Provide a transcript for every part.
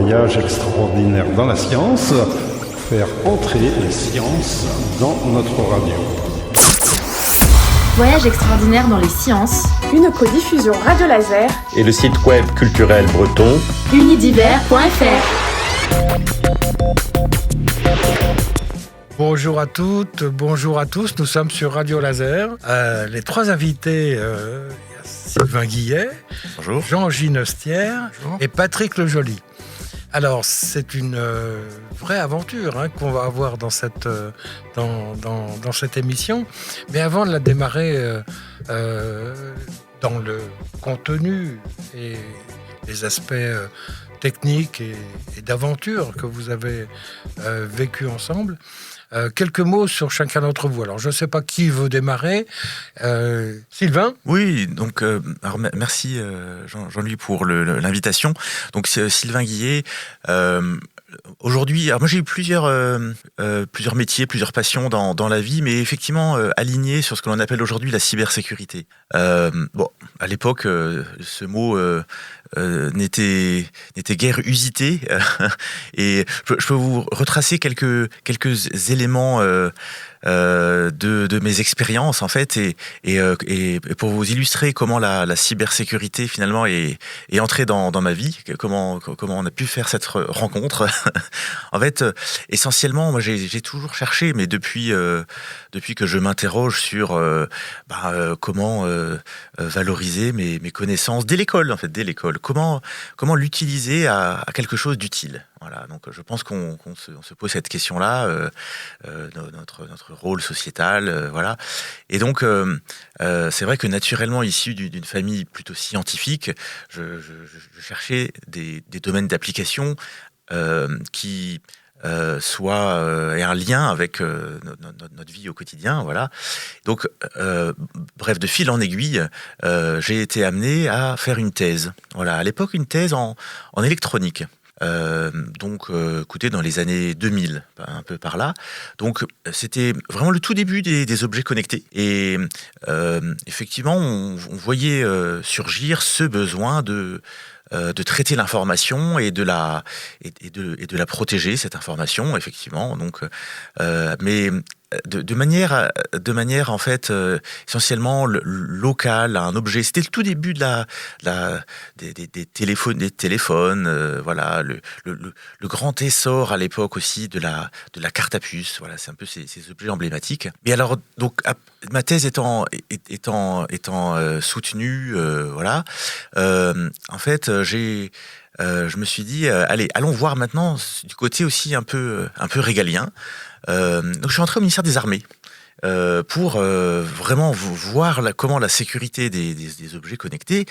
voyage extraordinaire dans la science, faire entrer les sciences dans notre radio. Voyage extraordinaire dans les sciences, une codiffusion Radio Laser et le site web culturel breton unidiver.fr. Bonjour à toutes, bonjour à tous, nous sommes sur Radio Laser. Les trois invités, Sylvain Guillet, bonjour. Jean Ginestière et Patrick Lejoly. Alors, c'est une vraie aventure qu'on va avoir dans cette émission. Mais avant de la démarrer dans le contenu et les aspects techniques et d'aventure que vous avez vécu ensemble, quelques mots sur chacun d'entre vous. Alors, je ne sais pas qui veut démarrer. Sylvain ? Oui, donc merci Jean-Louis pour l'invitation. Donc Sylvain Guillet. Aujourd'hui, alors moi j'ai eu plusieurs métiers, plusieurs passions dans la vie, mais effectivement alignés sur ce que l'on appelle aujourd'hui la cybersécurité. À l'époque, ce mot n'était guère usité, et je peux vous retracer quelques éléments de mes expériences en fait, et pour vous illustrer comment la cybersécurité finalement est entrée dans ma vie, comment on a pu faire cette rencontre. En fait, essentiellement, moi j'ai toujours cherché, mais depuis que je m'interroge sur comment valoriser mes connaissances dès l'école, comment l'utiliser à quelque chose d'utile. Voilà, donc je pense qu'on se pose cette question-là, notre rôle sociétal, voilà. Et donc, c'est vrai que naturellement, issu d'une famille plutôt scientifique, je cherchais des domaines d'application qui soient aient un lien avec notre vie au quotidien, voilà. Donc, bref, de fil en aiguille, j'ai été amené à faire une thèse. Voilà, à l'époque, une thèse en électronique. Écoutez, dans les années 2000, un peu par là. Donc, c'était vraiment le tout début des objets connectés. Et effectivement, on voyait surgir ce besoin de traiter l'information et de la protéger, cette information, effectivement. Donc, mais de manière en fait essentiellement locale, un objet. C'était le tout début des téléphones, voilà, le grand essor à l'époque aussi de la carte à puce. Voilà, c'est un peu ces objets emblématiques. Et alors donc ma thèse étant soutenue, voilà, en fait je me suis dit allez, allons voir maintenant du côté aussi un peu régalien. Donc je suis entré au ministère des Armées pour vraiment voir comment la sécurité des objets connectés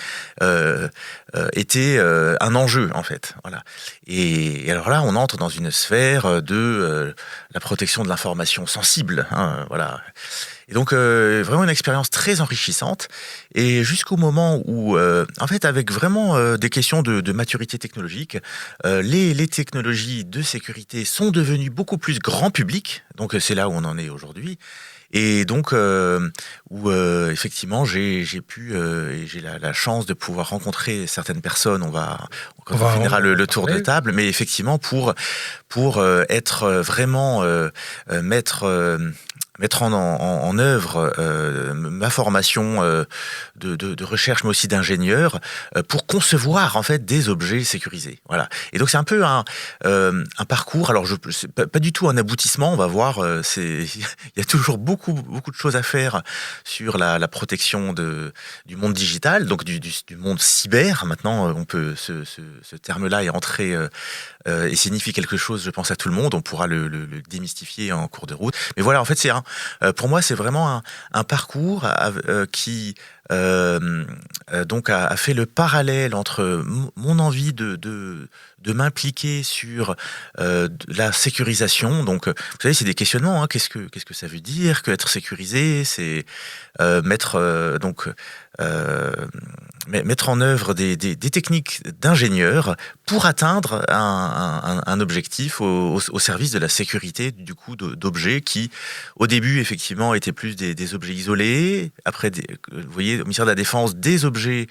était un enjeu en fait. Voilà. Et alors là, on entre dans une sphère de la protection de l'information sensible. Voilà. Et donc vraiment une expérience très enrichissante, et jusqu'au moment où en fait avec vraiment des questions de maturité technologique, les technologies de sécurité sont devenues beaucoup plus grand public. Donc c'est là où on en est aujourd'hui. Et donc, effectivement, j'ai pu et j'ai la chance de pouvoir rencontrer certaines personnes. On finira le tour de table, mais effectivement pour être vraiment mettre en œuvre ma formation de recherche, mais aussi d'ingénieur, pour concevoir en fait des objets sécurisés. Voilà. Et donc c'est un peu un parcours. Alors c'est pas du tout un aboutissement. On va voir. Il y a toujours beaucoup de choses à faire sur la protection du monde digital, donc du monde cyber. Maintenant, on peut ce terme-là est entré et signifie quelque chose, je pense, à tout le monde. On pourra le démystifier en cours de route. Mais voilà, en fait, pour moi, c'est vraiment un parcours qui donc a fait le parallèle entre mon envie de m'impliquer sur la sécurisation. Donc, vous savez, c'est des questionnements. Qu'est-ce que ça veut dire qu'être sécurisé? C'est mettre en œuvre des techniques d'ingénieurs pour atteindre un objectif au service de la sécurité du coup d'objets qui, au début, effectivement, étaient plus des objets isolés. Après, vous voyez, travaillé au ministère de la Défense des objets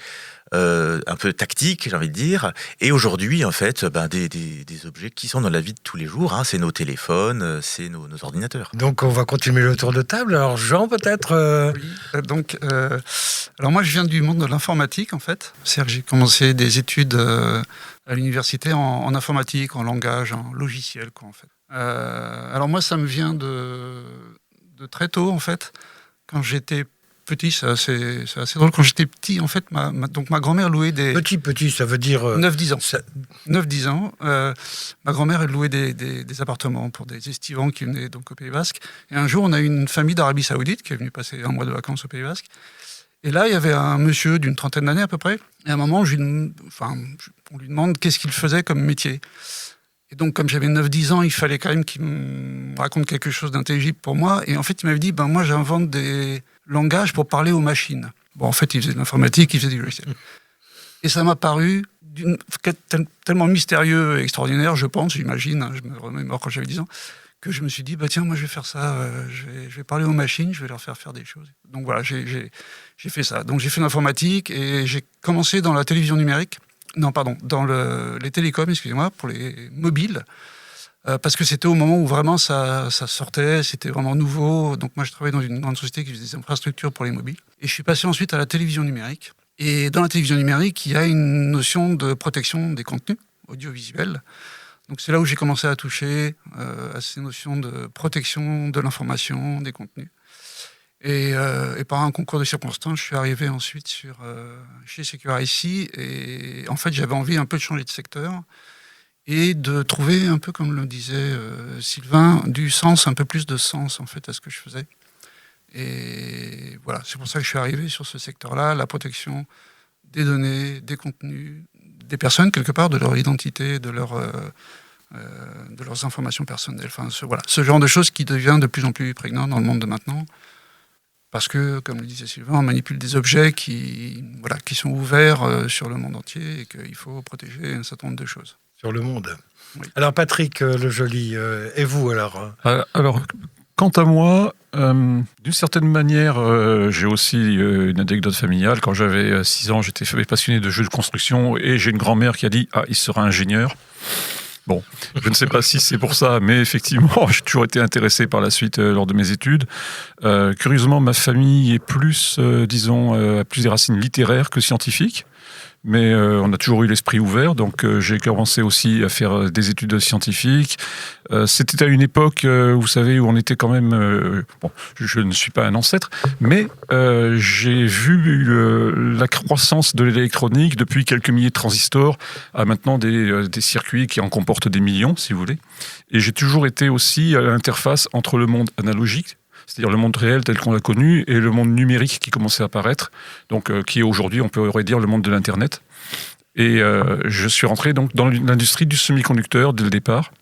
un peu tactiques, j'ai envie de dire, et aujourd'hui, en fait, des objets qui sont dans la vie de tous les jours. C'est nos téléphones, c'est nos ordinateurs. Donc, on va continuer le tour de table. Alors, Jean, peut-être Oui, donc, alors moi, je viens du monde de l'informatique, en fait. C'est-à-dire que j'ai commencé des études à l'université en informatique, en langage, en logiciel, quoi, en fait. Alors moi, ça me vient de très tôt, en fait. Quand j'étais petit, c'est assez drôle. Quand j'étais petit, en fait, donc ma grand-mère louait des... Petit, ça veut dire... 9-10 ans. 9-10 ans. Ma grand-mère, elle louait des appartements pour des estivants qui venaient donc au Pays Basque. Et un jour, on a eu une famille d'Arabie Saoudite qui est venue passer un mois de vacances au Pays Basque. Et là, il y avait un monsieur d'une trentaine d'années à peu près. Et à un moment, on lui demande qu'est-ce qu'il faisait comme métier. Et donc, comme j'avais 9-10 ans, il fallait quand même qu'il me raconte quelque chose d'intelligible pour moi. Et en fait, il m'avait dit, moi, j'invente des langages pour parler aux machines. Bon, en fait, il faisait de l'informatique, il faisait du logiciel. Et ça m'a paru tellement mystérieux et extraordinaire, je pense, j'imagine, je me remémore quand j'avais 10 ans, que je me suis dit, tiens, moi, je vais faire ça, je vais parler aux machines, je vais leur faire des choses. Donc voilà, j'ai fait ça. Donc j'ai fait l'informatique et j'ai commencé dans la télévision numérique. Non, pardon, dans les télécoms, excusez-moi, pour les mobiles, parce que c'était au moment où vraiment ça sortait, c'était vraiment nouveau. Donc moi, je travaillais dans une grande société qui faisait des infrastructures pour les mobiles. Et je suis passé ensuite à la télévision numérique. Et dans la télévision numérique, il y a une notion de protection des contenus audiovisuels. Donc c'est là où j'ai commencé à toucher à ces notions de protection de l'information, des contenus. Et par un concours de circonstances, je suis arrivé ensuite chez Secure-IC. Et en fait, j'avais envie un peu de changer de secteur et de trouver, un peu comme le disait Sylvain, du sens, un peu plus de sens en fait à ce que je faisais. Et voilà, c'est pour ça que je suis arrivé sur ce secteur-là, la protection des données, des contenus, des personnes, quelque part, de leur identité, de leurs informations personnelles. Enfin, ce genre de choses qui devient de plus en plus prégnant dans le monde de maintenant. Parce que, comme le disait Sylvain, on manipule des objets qui sont ouverts sur le monde entier et qu'il faut protéger un certain nombre de choses. Sur le monde. Oui. Alors, Patrick Le Joli, et vous alors Alors, quant à moi, d'une certaine manière, j'ai aussi une anecdote familiale. Quand j'avais 6 ans, j'étais passionné de jeux de construction et j'ai une grand-mère qui a dit « Ah, il sera ingénieur ». Bon, je ne sais pas si c'est pour ça, mais effectivement, j'ai toujours été intéressé par la suite lors de mes études. Curieusement, ma famille est plus, a plus des racines littéraires que scientifiques. Mais on a toujours eu l'esprit ouvert, donc j'ai commencé aussi à faire des études scientifiques. C'était à une époque, vous savez, où on était quand même... je ne suis pas un ancêtre, mais j'ai vu la croissance de l'électronique depuis quelques milliers de transistors à maintenant des circuits qui en comportent des millions, si vous voulez. Et j'ai toujours été aussi à l'interface entre le monde analogique, c'est-à-dire le monde réel tel qu'on l'a connu, et le monde numérique qui commençait à apparaître, donc qui est aujourd'hui, on pourrait dire, le monde de l'Internet. Et je suis rentré donc dans l'industrie du semi-conducteur dès le départ,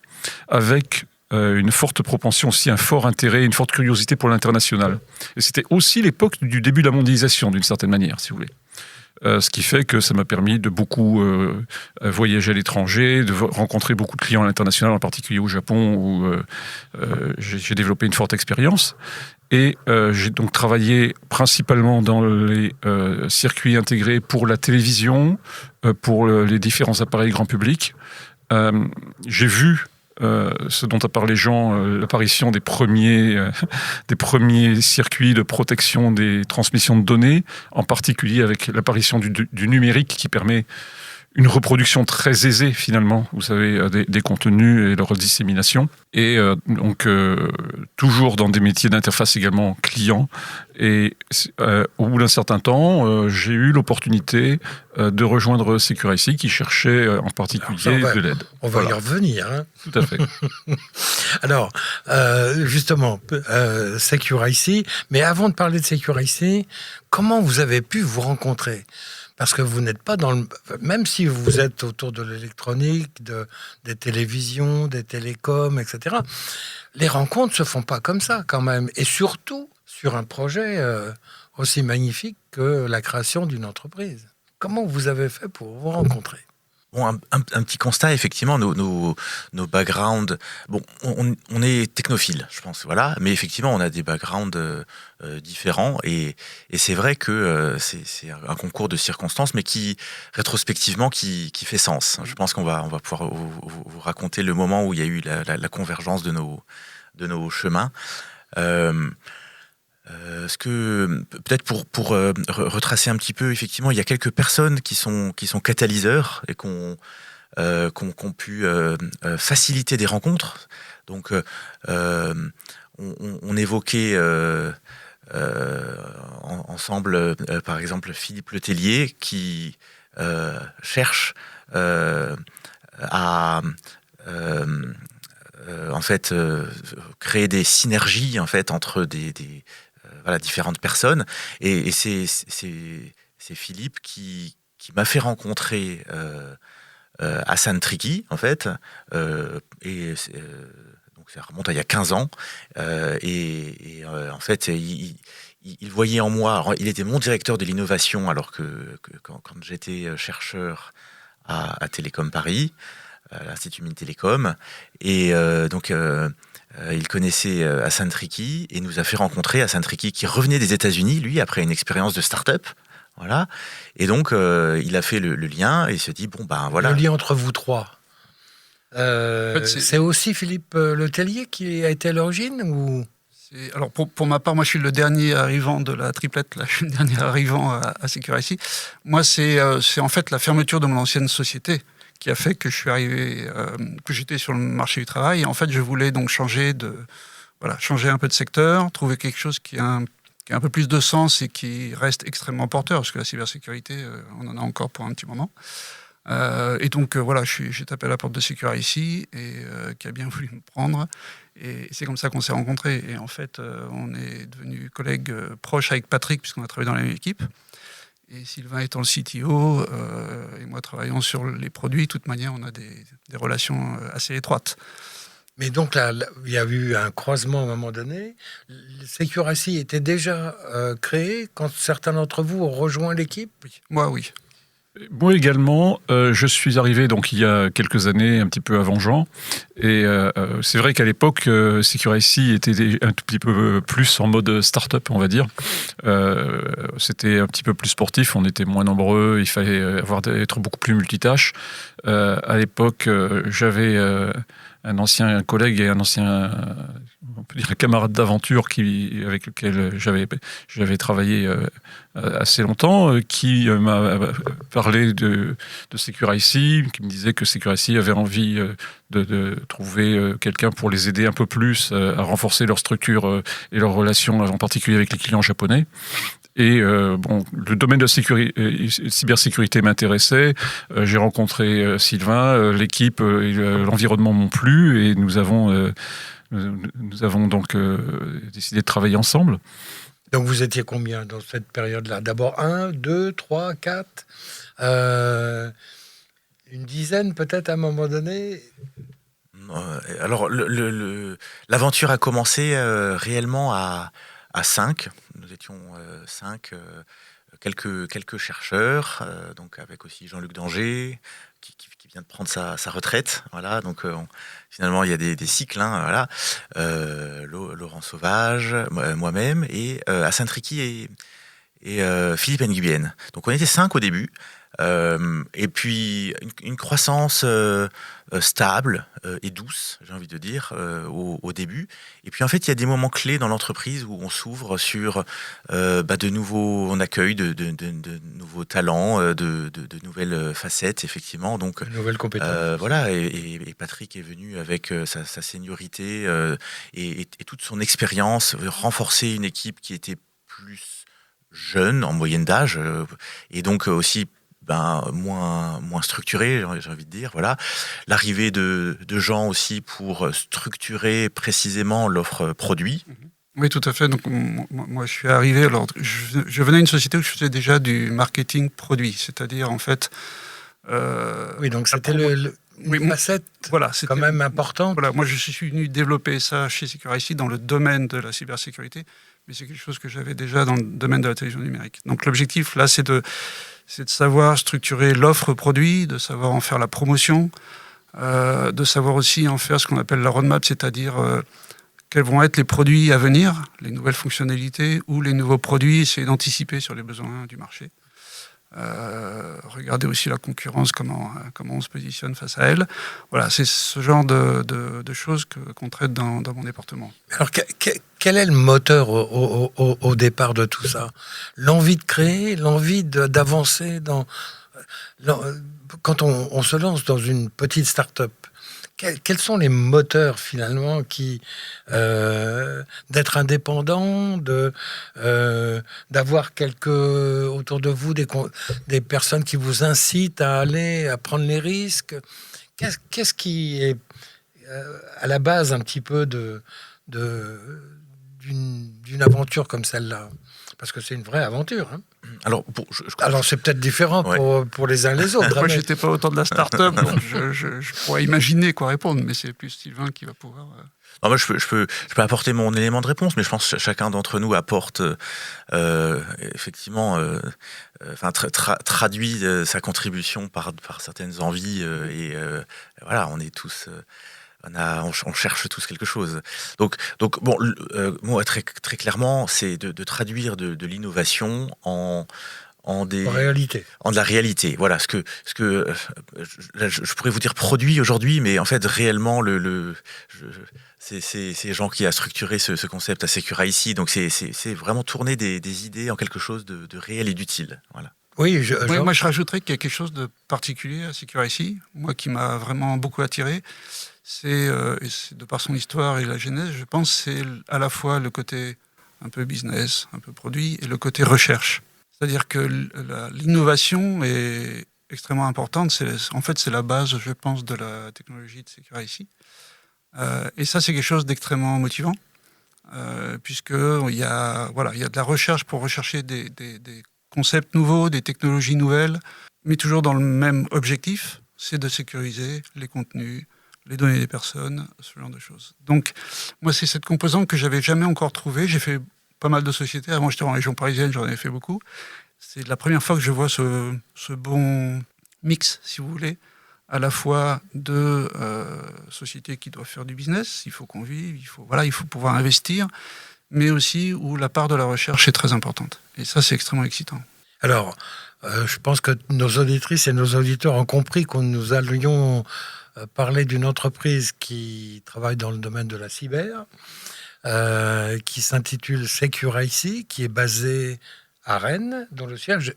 avec une forte propension aussi, un fort intérêt, une forte curiosité pour l'international. Et c'était aussi l'époque du début de la mondialisation, d'une certaine manière, si vous voulez. Ce qui fait que ça m'a permis de beaucoup voyager à l'étranger, de rencontrer beaucoup de clients à l'international, en particulier au Japon, où j'ai développé une forte expérience. Et j'ai donc travaillé principalement dans les circuits intégrés pour la télévision, pour les différents appareils grand public. J'ai vu ce dont a parlé Jean, l'apparition des premiers circuits de protection des transmissions de données, en particulier avec l'apparition du numérique qui permet une reproduction très aisée, finalement, vous savez, des contenus et leur dissémination. Et donc, toujours dans des métiers d'interface également client. Et au bout d'un certain temps, j'ai eu l'opportunité de rejoindre Secure-IC qui cherchait en particulier de l'aide. On va y revenir. Hein. Tout à fait. Alors, justement, Secure-IC, mais avant de parler de Secure-IC, comment vous avez pu vous rencontrer ? Parce que vous n'êtes pas dans le... Même si vous êtes autour de l'électronique, des télévisions, des télécoms, etc., les rencontres ne se font pas comme ça, quand même. Et surtout, sur un projet aussi magnifique que la création d'une entreprise. Comment vous avez fait pour vous rencontrer ? Bon, un petit constat, effectivement, nos backgrounds. Bon, on est technophile, je pense, voilà. Mais effectivement, on a des backgrounds différents, et c'est vrai que c'est un concours de circonstances, mais qui rétrospectivement qui fait sens. Je pense qu'on va pouvoir vous raconter le moment où il y a eu la convergence de nos chemins. Ce que peut-être pour retracer un petit peu, effectivement, il y a quelques personnes qui sont catalyseurs et qui ont pu faciliter des rencontres. Donc, on évoquait ensemble, par exemple, Philippe Letellier, qui cherche à en fait créer des synergies en fait entre différentes personnes, et c'est Philippe qui m'a fait rencontrer Hassan Triki, en fait, donc ça remonte à il y a 15 ans, en fait il voyait en moi, alors, il était mon directeur de l'innovation alors que quand j'étais chercheur à Télécom Paris, à l'Institut Mines Télécom, et donc il connaissait Hassan Triki et nous a fait rencontrer Hassan Triki, qui revenait des États-Unis, lui, après une expérience de start-up. Voilà. Et donc, il a fait le lien et il se dit, bon, ben voilà. Le lien entre vous trois. C'est aussi Philippe Letellier qui a été à l'origine, ou... Alors, pour ma part, moi, je suis le dernier arrivant de la triplette. Là, je suis le dernier arrivant à Securacy. Moi, c'est en fait la fermeture de mon ancienne société qui a fait que je suis arrivé, que j'étais sur le marché du travail. Et en fait, je voulais donc changer un peu de secteur, trouver quelque chose qui a un peu plus de sens et qui reste extrêmement porteur, parce que la cybersécurité, on en a encore pour un petit moment. Et donc, voilà, j'ai tapé à la porte de Securacy, et qui a bien voulu me prendre. Et c'est comme ça qu'on s'est rencontrés. Et en fait, on est devenus collègues proches avec Patrick, puisqu'on a travaillé dans la même équipe. Et Sylvain étant le CTO, et moi travaillant sur les produits, de toute manière, on a des relations assez étroites. Mais donc là, il y a eu un croisement à un moment donné. Securacy était déjà créé quand certains d'entre vous ont rejoint l'équipe ? Moi, oui. Moi également, je suis arrivé donc il y a quelques années, un petit peu avant Jean, et c'est vrai qu'à l'époque, Securacy était un tout petit peu plus en mode start-up, on va dire. C'était un petit peu plus sportif, on était moins nombreux, il fallait être beaucoup plus multitâche. À l'époque, j'avais un ancien collègue et un ancien, on peut dire, un camarade d'aventure avec lequel j'avais travaillé assez longtemps, qui m'a parlé de Securacy, qui me disait que Securacy avait envie de trouver quelqu'un pour les aider un peu plus à renforcer leur structure et leurs relations, en particulier avec les clients japonais. Et le domaine de la cybersécurité m'intéressait. J'ai rencontré Sylvain, l'équipe et l'environnement m'ont plu, et nous avons donc décidé de travailler ensemble. Donc vous étiez combien dans cette période-là ? D'abord 1, 2, 3, 4 une dizaine peut-être à un moment donné ? Alors l'aventure a commencé réellement à 5. Nous étions 5, quelques chercheurs, donc avec aussi Jean-Luc Danger, qui vient de prendre sa retraite. Voilà, donc finalement il y a des cycles, hein, voilà. Laurent Sauvage, moi-même, et Hassan Triki et Philippe Nguyen. Donc on était 5 au début. Et puis une croissance stable et douce, j'ai envie de dire, au début. Et puis en fait, il y a des moments clés dans l'entreprise où on s'ouvre sur de nouveaux, on accueille de nouveaux talents, de nouvelles facettes, effectivement. Donc, de nouvelles compétences. Voilà, et Patrick est venu avec sa seniorité et toute son expérience, renforcer une équipe qui était plus jeune en moyenne d'âge, et donc aussi moins structuré, j'ai envie de dire. Voilà. L'arrivée de gens aussi pour structurer précisément l'offre produit. Oui, tout à fait. Donc, moi, je suis arrivé, alors, je venais d'une société où je faisais déjà du marketing produit, c'est-à-dire, en fait... oui, donc c'était une facette Voilà, quand même importante. Voilà, moi je suis venu développer ça chez Securicy dans le domaine de la cybersécurité, mais c'est quelque chose que j'avais déjà dans le domaine de la télévision numérique. Donc l'objectif là, c'est de savoir structurer l'offre produit, de savoir en faire la promotion, de savoir aussi en faire ce qu'on appelle la roadmap, c'est-à-dire quels vont être les produits à venir, les nouvelles fonctionnalités ou les nouveaux produits, essayer d'anticiper sur les besoins du marché. Regarder aussi la concurrence, comment on se positionne face à elle. Voilà, c'est ce genre de choses qu'on traite dans mon département. Alors, quel est le moteur au départ de tout ça? L'envie de créer, l'envie d'avancer quand on se lance dans une petite start-up. Quels sont les moteurs finalement d'être indépendant, d'avoir autour de vous des personnes qui vous incitent à prendre les risques? Qu'est-ce qui est à la base un petit peu d'une aventure comme celle-là? Parce que c'est une vraie aventure. Hein. Alors, c'est peut-être différent pour les uns les autres. Moi, j'étais pas autant de la start-up, donc je pourrais imaginer quoi répondre, mais c'est plus Sylvain qui va pouvoir... Non, moi, je peux apporter mon élément de réponse, mais je pense que chacun d'entre nous apporte effectivement, traduit sa contribution par certaines envies et voilà, on est tous... On cherche tous quelque chose. Donc bon, moi très très clairement, c'est de traduire de l'innovation en de la réalité. Voilà, je pourrais vous dire produit aujourd'hui, mais en fait réellement c'est ces gens qui a structuré ce concept à Securicy. Donc c'est vraiment tourner des idées en quelque chose de réel et d'utile. Voilà. Oui, moi je rajouterais qu'il y a quelque chose de particulier à Securicy, moi qui m'a vraiment beaucoup attiré. C'est de par son histoire et la genèse, je pense, c'est à la fois le côté un peu business, un peu produit, et le côté recherche. C'est-à-dire que l'innovation est extrêmement importante. C'est la base, je pense, de la technologie de Securicy. Et ça, c'est quelque chose d'extrêmement motivant, puisqu'il y a de la recherche pour rechercher des concepts nouveaux, des technologies nouvelles, mais toujours dans le même objectif, c'est de sécuriser les contenus, les données des personnes, ce genre de choses. Donc, moi, c'est cette composante que j'avais jamais encore trouvée. J'ai fait pas mal de sociétés. Avant, j'étais en région parisienne, j'en ai fait beaucoup. C'est la première fois que je vois ce bon mix, si vous voulez, à la fois de sociétés qui doivent faire du business, il faut qu'on vive, il faut pouvoir investir, mais aussi où la part de la recherche est très importante. Et ça, c'est extrêmement excitant. Alors, je pense que nos auditrices et nos auditeurs ont compris que nous allions parler d'une entreprise qui travaille dans le domaine de la cyber, qui s'intitule Securicy, qui est basée à Rennes, dont le siège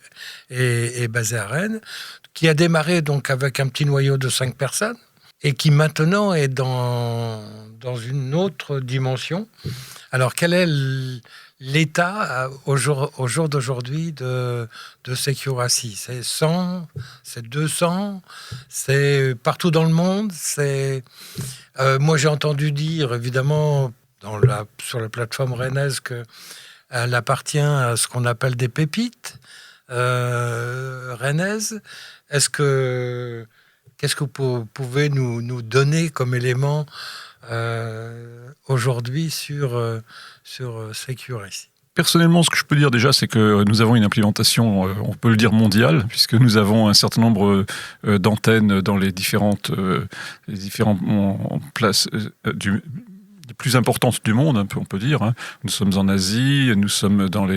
est basé à Rennes, qui a démarré donc avec un petit noyau de 5 personnes et qui maintenant est dans une autre dimension. Alors, quel est l'état au jour d'aujourd'hui de Securicy? C'est 100, c'est 200, c'est partout dans le monde. Moi, j'ai entendu dire, évidemment, sur la plateforme rennaise, qu'elle appartient à ce qu'on appelle des pépites rennaises. Qu'est-ce que vous pouvez nous donner comme élément aujourd'hui sur Securicy? Personnellement, ce que je peux dire déjà, c'est que nous avons une implémentation, on peut le dire mondiale, puisque nous avons un certain nombre d'antennes dans les différentes places les plus importantes du monde, on peut dire. Hein. Nous sommes en Asie, nous sommes dans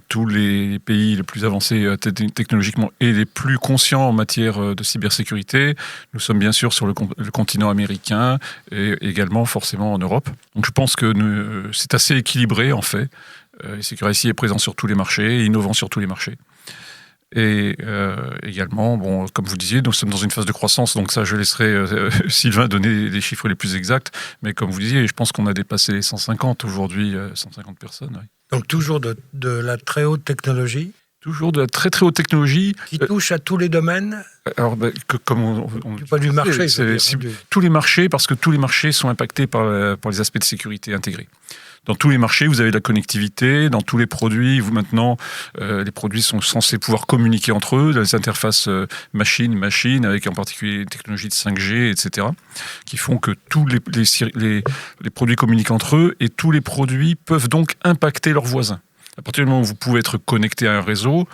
tous les pays les plus avancés technologiquement et les plus conscients en matière de cybersécurité. Nous sommes bien sûr sur le continent américain et également forcément en Europe. Donc je pense que c'est assez équilibré en fait. Securicy est présent sur tous les marchés, innovant sur tous les marchés. Et également, bon, comme vous disiez, nous sommes dans une phase de croissance, donc ça, je laisserai Sylvain donner les chiffres les plus exacts. Mais comme vous disiez, je pense qu'on a dépassé les 150 aujourd'hui, 150 personnes. Oui. Donc toujours de la très haute technologie. Toujours de la très très haute technologie. Qui touche à tous les domaines. Alors, comme pas du marché. Tous les marchés, parce que tous les marchés sont impactés par les aspects de sécurité intégrés. Dans tous les marchés, vous avez de la connectivité. Dans tous les produits, maintenant, les produits sont censés pouvoir communiquer entre eux, les interfaces machine-machine, avec en particulier les technologies de 5G, etc., qui font que tous les produits communiquent entre eux et tous les produits peuvent donc impacter leurs voisins. À partir du moment où vous pouvez être connecté à un réseau,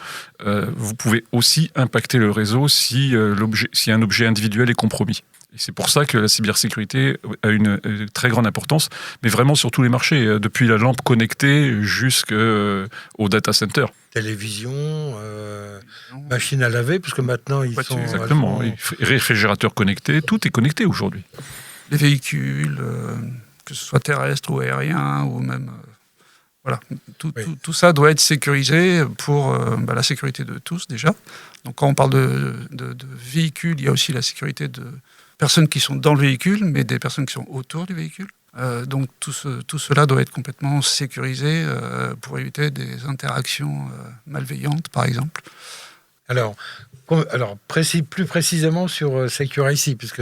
vous pouvez aussi impacter le réseau si un objet individuel est compromis. Et c'est pour ça que la cybersécurité a une très grande importance, mais vraiment sur tous les marchés, depuis la lampe connectée jusqu'au data center. Télévision, machine à laver, parce que maintenant ils sont... Exactement, réfrigérateur connecté, tout est connecté aujourd'hui. Les véhicules, que ce soit terrestres ou aériens, ou même... Voilà, tout ça doit être sécurisé pour la sécurité de tous déjà. Donc quand on parle de véhicules, il y a aussi la sécurité de personnes qui sont dans le véhicule, mais des personnes qui sont autour du véhicule. Donc tout cela doit être complètement sécurisé pour éviter des interactions malveillantes, par exemple. Alors plus précisément sur Secure-IC, puisque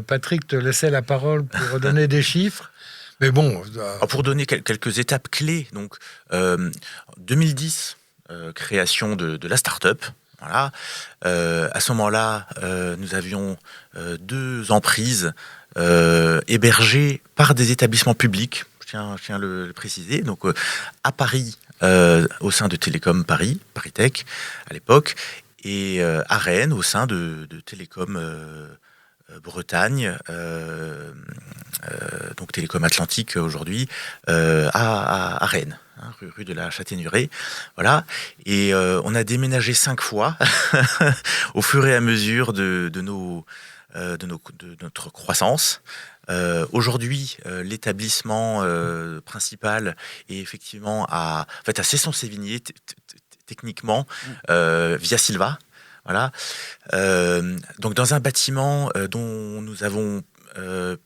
Patrick te laissait la parole pour donner des chiffres. Mais bon, pour donner quelques étapes clés, donc 2010, création de la start-up. Voilà. À ce moment-là, nous avions 2 emprises hébergées par des établissements publics. Je tiens à le préciser. Donc à Paris, au sein de Télécom Paris, Paris-Tech à l'époque, et à Rennes, au sein de Télécom Bretagne, donc Télécom Atlantique aujourd'hui, à Rennes, rue de la Châtaigneraie. Voilà. Et on a déménagé 5 fois au fur et à mesure de notre croissance. Aujourd'hui, l'établissement principal est effectivement à Cesson-Sévigné, techniquement, via Silva. Voilà. Donc dans un bâtiment dont nous avons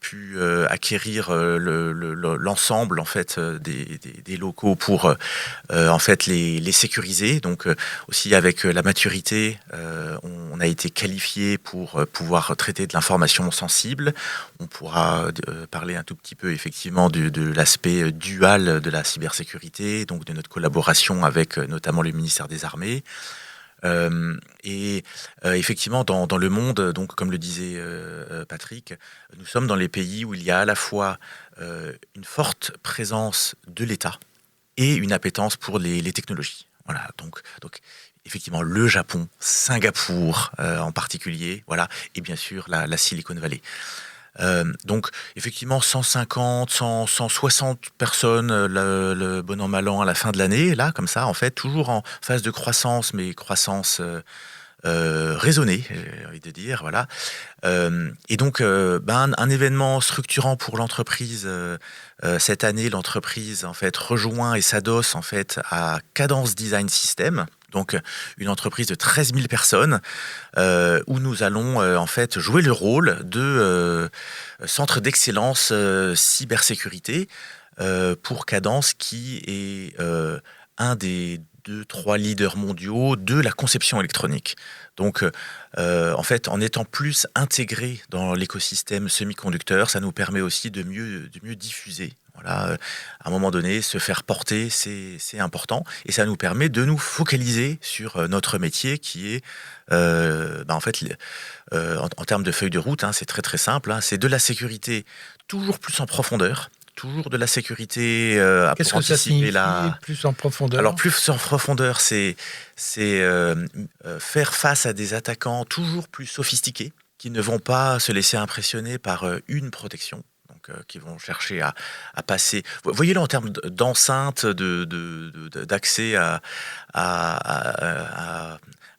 pu acquérir l'ensemble en fait des locaux pour en fait les sécuriser. Donc aussi avec la maturité, on a été qualifié pour pouvoir traiter de l'information sensible. On pourra parler un tout petit peu effectivement de l'aspect dual de la cybersécurité, donc de notre collaboration avec notamment le ministère des Armées. Effectivement, dans le monde, donc comme le disait Patrick, nous sommes dans les pays où il y a à la fois une forte présence de l'État et une appétence pour les technologies. Voilà, donc effectivement le Japon, Singapour en particulier, voilà, et bien sûr la Silicon Valley. Donc effectivement 150, 160 personnes le bon an mal an à la fin de l'année, là comme ça en fait, toujours en phase de croissance, mais croissance raisonnée, j'ai envie de dire, voilà. Et donc un événement structurant pour l'entreprise cette année, l'entreprise en fait rejoint et s'adosse en fait à Cadence Design System. Donc une entreprise de 13 000 personnes où nous allons en fait jouer le rôle de centre d'excellence cybersécurité pour Cadence, qui est un des 2-3 leaders mondiaux de la conception électronique. Donc en fait, en étant plus intégré dans l'écosystème semi-conducteur, ça nous permet aussi de mieux diffuser. Voilà, à un moment donné, se faire porter, c'est important, et ça nous permet de nous focaliser sur notre métier qui est, en fait, en termes de feuille de route, c'est très très simple, c'est de la sécurité toujours plus en profondeur. Toujours de la sécurité Qu'est-ce pour que ça anticiper signifie, plus en profondeur? Alors plus en profondeur, c'est faire face à des attaquants toujours plus sophistiqués qui ne vont pas se laisser impressionner par une protection. Qui vont chercher à passer. Voyez-le en termes d'enceinte, d'accès à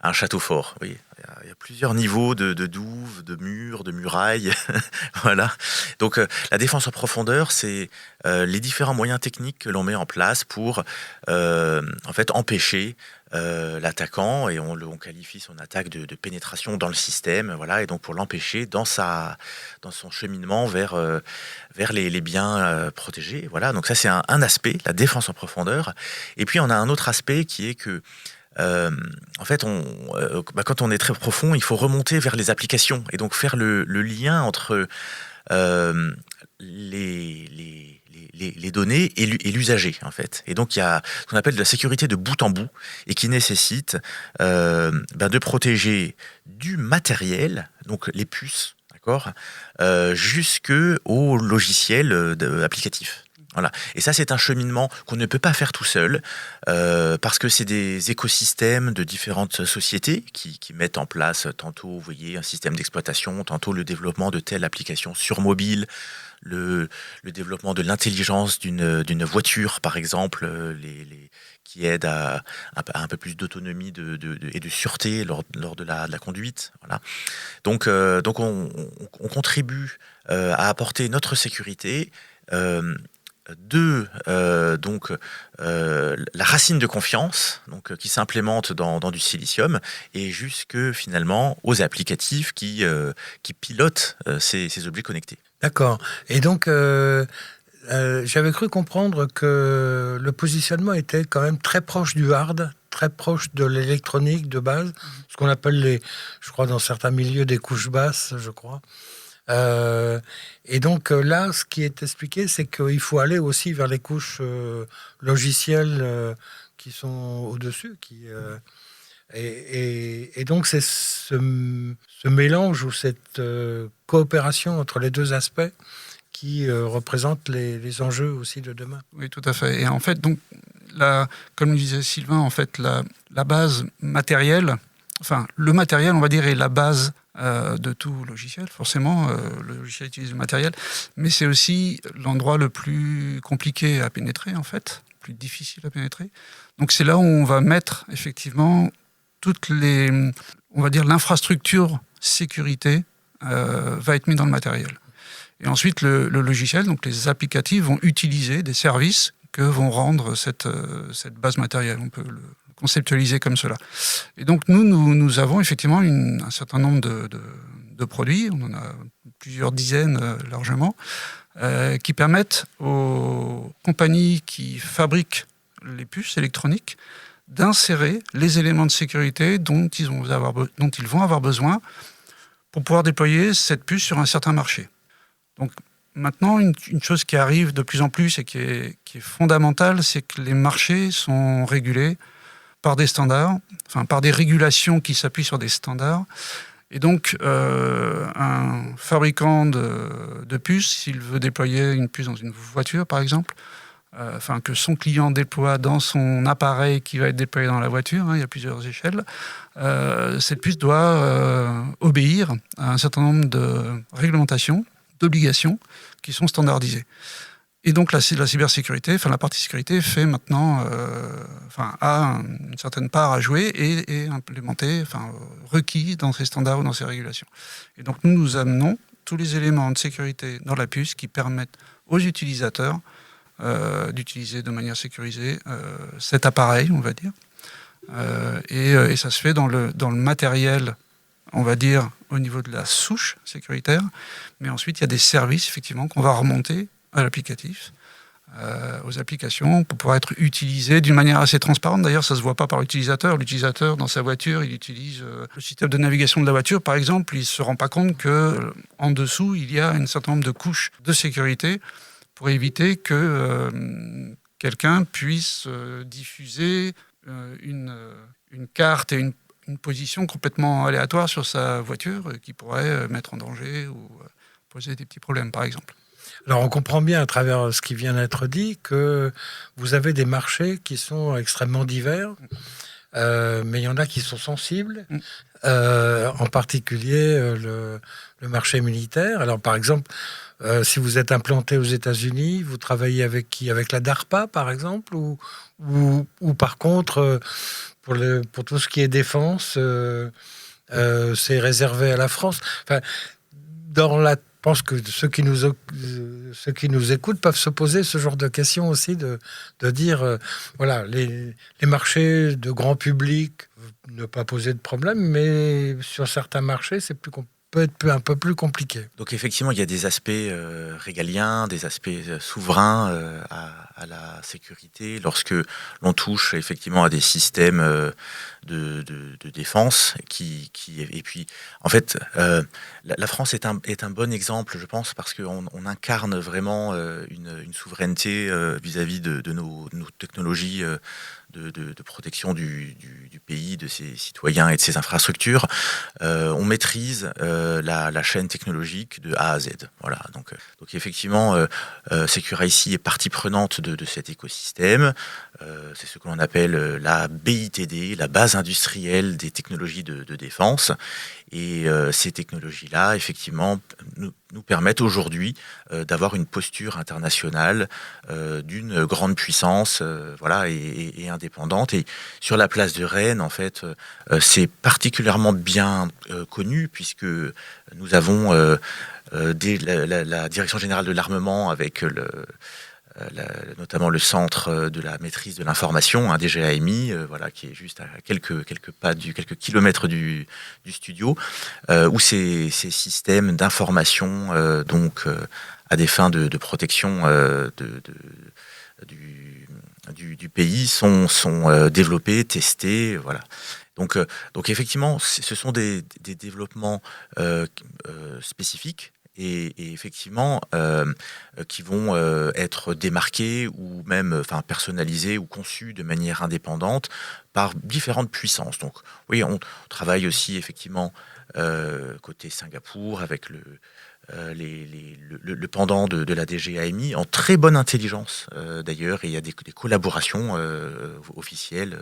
un château fort. Vous voyez, il y a plusieurs niveaux de douves, de murs, de murailles. Voilà. Donc la défense en profondeur, c'est les différents moyens techniques que l'on met en place pour en fait empêcher l'attaquant, et on qualifie son attaque de pénétration dans le système, voilà, et donc pour l'empêcher dans son cheminement vers les biens protégés, voilà. Donc ça c'est un aspect, la défense en profondeur. Et puis on a un autre aspect qui est que en fait, quand on est très profond, il faut remonter vers les applications et donc faire le lien entre les données et l'usager, en fait. Et donc, il y a ce qu'on appelle de la sécurité de bout en bout et qui nécessite de protéger du matériel, donc les puces, d'accord, jusqu'au logiciel applicatif. Voilà. Et ça, c'est un cheminement qu'on ne peut pas faire tout seul, parce que c'est des écosystèmes de différentes sociétés qui mettent en place tantôt, vous voyez, un système d'exploitation, tantôt le développement de telle application sur mobile, le développement de l'intelligence d'une voiture, par exemple, qui aide à un peu plus d'autonomie et de sûreté lors de la conduite. Voilà. Donc on contribue à apporter notre sécurité la racine de confiance, donc qui s'implémente dans du silicium, et jusque finalement aux applicatifs qui pilotent ces objets connectés. D'accord. Et donc, j'avais cru comprendre que le positionnement était quand même très proche du hard, très proche de l'électronique de base, ce qu'on appelle je crois dans certains milieux, des couches basses, je crois. Et donc là, ce qui est expliqué, c'est qu'il faut aller aussi vers les couches logicielles qui sont au-dessus. Et donc c'est ce mélange ou cette coopération entre les deux aspects qui représente les enjeux aussi de demain. Oui, tout à fait. Et en fait, donc, comme le disait Sylvain, en fait, la base matérielle, enfin, le matériel, on va dire, est la base de tout logiciel. Forcément, le logiciel utilise le matériel, mais c'est aussi l'endroit le plus compliqué à pénétrer, en fait, plus difficile à pénétrer. Donc c'est là où on va mettre, effectivement, on va dire, l'infrastructure sécurité va être mise dans le matériel. Et ensuite, le logiciel, donc les applicatifs, vont utiliser des services que vont rendre cette base matérielle. On peut le conceptualiser comme cela. Et donc, nous avons effectivement un certain nombre de produits, on en a plusieurs dizaines largement, qui permettent aux compagnies qui fabriquent les puces électroniques d'insérer les éléments de sécurité dont ils vont avoir besoin pour pouvoir déployer cette puce sur un certain marché. Donc maintenant, une chose qui arrive de plus en plus et qui est fondamentale, c'est que les marchés sont régulés par des standards, enfin par des régulations qui s'appuient sur des standards. Et donc, un fabricant de puces, s'il veut déployer une puce dans une voiture, par exemple, que son client déploie dans son appareil qui va être déployé dans la voiture, il y a plusieurs échelles, cette puce doit obéir à un certain nombre de réglementations, d'obligations qui sont standardisées. Et donc la cybersécurité, la partie sécurité fait maintenant, a une certaine part à jouer et implémentée, requis dans ces standards ou dans ces régulations. Et donc nous amenons tous les éléments de sécurité dans la puce qui permettent aux utilisateurs d'utiliser de manière sécurisée cet appareil, on va dire. Et ça se fait dans le matériel, on va dire, au niveau de la souche sécuritaire. Mais ensuite, il y a des services, effectivement, qu'on va remonter à l'applicatif, aux applications, pour pouvoir être utilisés d'une manière assez transparente. D'ailleurs, ça ne se voit pas par l'utilisateur. L'utilisateur, dans sa voiture, il utilise le système de navigation de la voiture, par exemple. Il ne se rend pas compte qu'en dessous, il y a un certain nombre de couches de sécurité pour éviter que quelqu'un puisse diffuser une carte et une position complètement aléatoire sur sa voiture qui pourrait mettre en danger ou poser des petits problèmes, par exemple. Alors, on comprend bien à travers ce qui vient d'être dit que vous avez des marchés qui sont extrêmement divers, mais il y en a qui sont sensibles, en particulier le marché militaire. Alors, par exemple, si vous êtes implanté aux États-Unis, vous travaillez avec qui? Avec la DARPA, par exemple, ou par contre, pour tout ce qui est défense, c'est réservé à la France. Enfin, je pense que ceux qui nous écoutent peuvent se poser ce genre de questions aussi, de dire, voilà, les marchés de grand public ne pas poser de problème, mais sur certains marchés, peut être un peu plus compliqué. Donc effectivement, il y a des aspects régaliens, des aspects souverains à à la sécurité lorsque l'on touche effectivement à des systèmes de défense et puis en fait la France est un bon exemple, je pense, parce qu'on incarne vraiment une souveraineté vis-à-vis de nos technologies de protection du pays, de ses citoyens et de ses infrastructures. On maîtrise la chaîne technologique de A à Z. Voilà. Donc effectivement, Secure-IC est partie prenante de cet écosystème. C'est ce que l'on appelle la BITD, la base industrielle des technologies de défense. Et ces technologies-là, effectivement, nous permettent aujourd'hui d'avoir une posture internationale d'une grande puissance, voilà, et indépendante. Et sur la place de Rennes, en fait, c'est particulièrement bien connu, puisque nous avons la Direction générale de l'armement avec notamment le centre de la maîtrise de l'information, un DGAMI, voilà, qui est juste à quelques kilomètres du studio, où ces systèmes d'information, à des fins de protection du pays, sont développés, testés, voilà. Donc effectivement, ce sont des développements spécifiques. Et effectivement, qui vont être démarqués ou même personnalisés ou conçus de manière indépendante par différentes puissances. Donc oui, on travaille aussi effectivement côté Singapour avec le pendant de la DGAMI en très bonne intelligence d'ailleurs, et il y a des collaborations officielles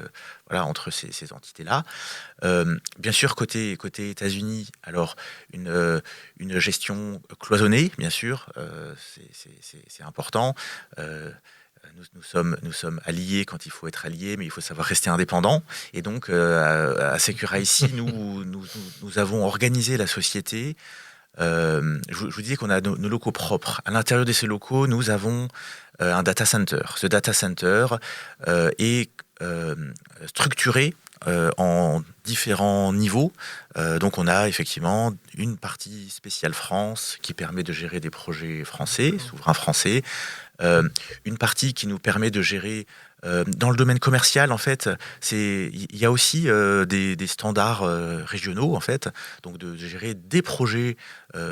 voilà, entre ces entités-là. Bien sûr, côté États-Unis, alors une gestion cloisonnée, bien sûr, c'est important. Nous sommes alliés quand il faut être alliés, mais il faut savoir rester indépendant. Et donc, à Secure-IC, nous avons organisé la société. Je vous disais qu'on a nos locaux propres. À l'intérieur de ces locaux, nous avons un data center. Ce data center est structuré en différents niveaux. Donc on a effectivement une partie spéciale France qui permet de gérer des projets français, souverains français. Une partie qui nous permet de gérer dans le domaine commercial, en fait, il y a aussi des standards régionaux, en fait, donc de gérer des projets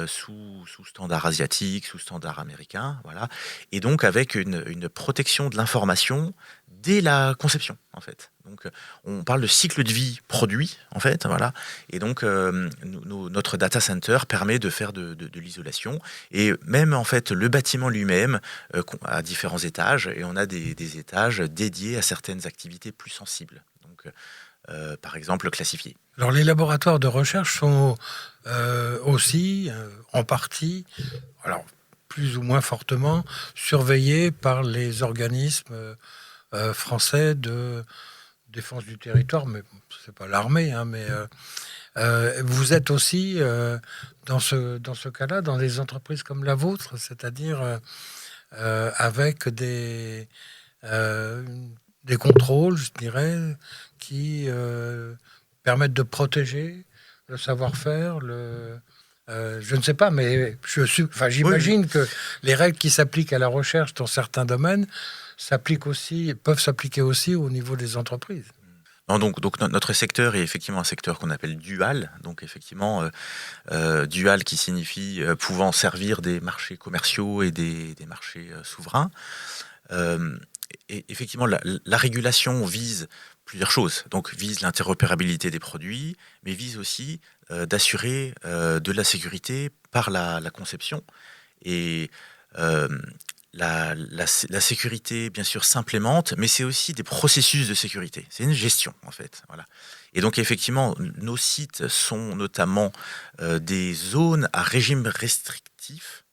sous standard asiatique, sous standard américain, voilà, et donc avec une protection de l'information dès la conception, en fait. Donc, on parle de cycle de vie produit, en fait, voilà. Et donc, notre data center permet de faire de l'isolation. Et même, en fait, le bâtiment lui-même a différents étages. Et on a des étages dédiés à certaines activités plus sensibles. Donc, par exemple, classifiées. Alors, les laboratoires de recherche sont aussi, en partie, alors plus ou moins fortement, surveillés par les organismes français de défense du territoire, mais c'est pas l'armée, hein, mais vous êtes aussi dans ce cas-là, dans des entreprises comme la vôtre, c'est-à-dire avec des contrôles, je dirais, qui permettent de protéger le savoir-faire, je ne sais pas, mais j'imagine que les règles qui s'appliquent à la recherche dans certains domaines peuvent s'appliquer aussi au niveau des entreprises. Non, donc notre secteur est effectivement un secteur qu'on appelle dual. Donc effectivement, dual qui signifie pouvant servir des marchés commerciaux et des marchés souverains. Et effectivement, la régulation vise plusieurs choses. Donc vise l'interopérabilité des produits, mais vise aussi d'assurer de la sécurité par la conception. Et la sécurité, bien sûr, s'implémente, mais c'est aussi des processus de sécurité. C'est une gestion, en fait. Voilà. Et donc, effectivement, nos sites sont notamment des zones à régime restrictif,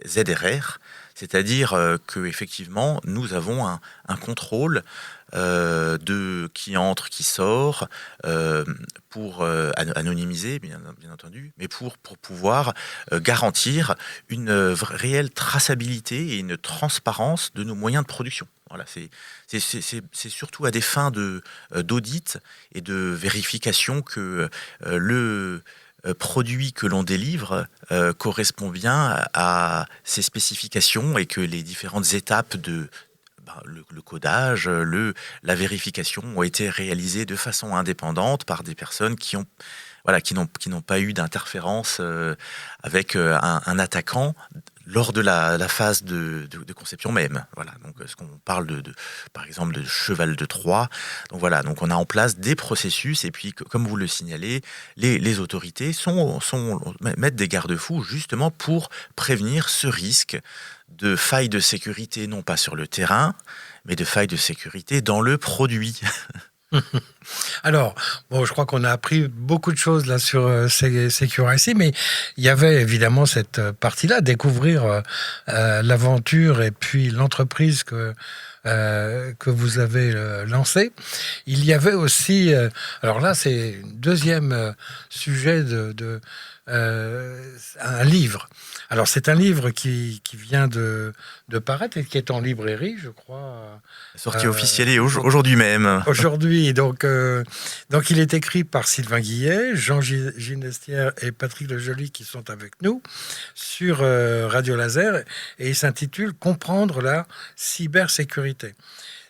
ZRR, c'est-à-dire que effectivement, nous avons un contrôle de qui entre, qui sort, pour anonymiser, bien entendu, mais pour pouvoir garantir une réelle traçabilité et une transparence de nos moyens de production. Voilà, c'est surtout à des fins d'audit et de vérification que le produit que l'on délivre correspond bien à ces spécifications et que les différentes étapes le codage, la vérification ont été réalisés de façon indépendante par des personnes qui n'ont pas eu d'interférence avec un attaquant lors de la phase de conception même. Voilà, donc ce qu'on parle par exemple de cheval de Troie. Donc voilà, donc on a en place des processus et puis comme vous le signalez, les autorités mettent des garde-fous justement pour prévenir ce risque de failles de sécurité, non pas sur le terrain, mais de failles de sécurité dans le produit. Alors, je crois qu'on a appris beaucoup de choses là sur Securacy, mais il y avait évidemment cette partie-là, découvrir l'aventure et puis l'entreprise que vous avez lancée. Il y avait aussi, alors là c'est un deuxième sujet un livre. Alors c'est un livre qui vient de paraître et qui est en librairie, je crois. Sortie officielle aujourd'hui même. Aujourd'hui, donc il est écrit par Sylvain Guillet, Jean Ginestière et Patrick Lejoly qui sont avec nous sur Radio Laser et il s'intitule « Comprendre la cybersécurité ».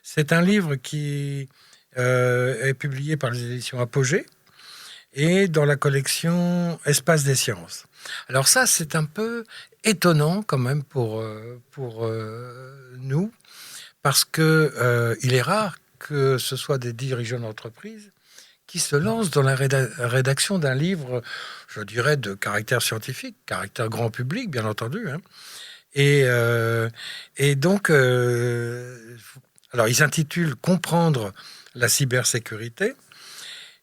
C'est un livre qui est publié par les éditions Apogée et dans la collection Espace des sciences. Alors ça, c'est un peu étonnant quand même pour nous, parce que il est rare que ce soit des dirigeants d'entreprise qui se lancent dans la rédaction d'un livre, je dirais, de caractère scientifique, caractère grand public, bien entendu. Hein. Et donc, alors, il s'intitule « Comprendre la cybersécurité ».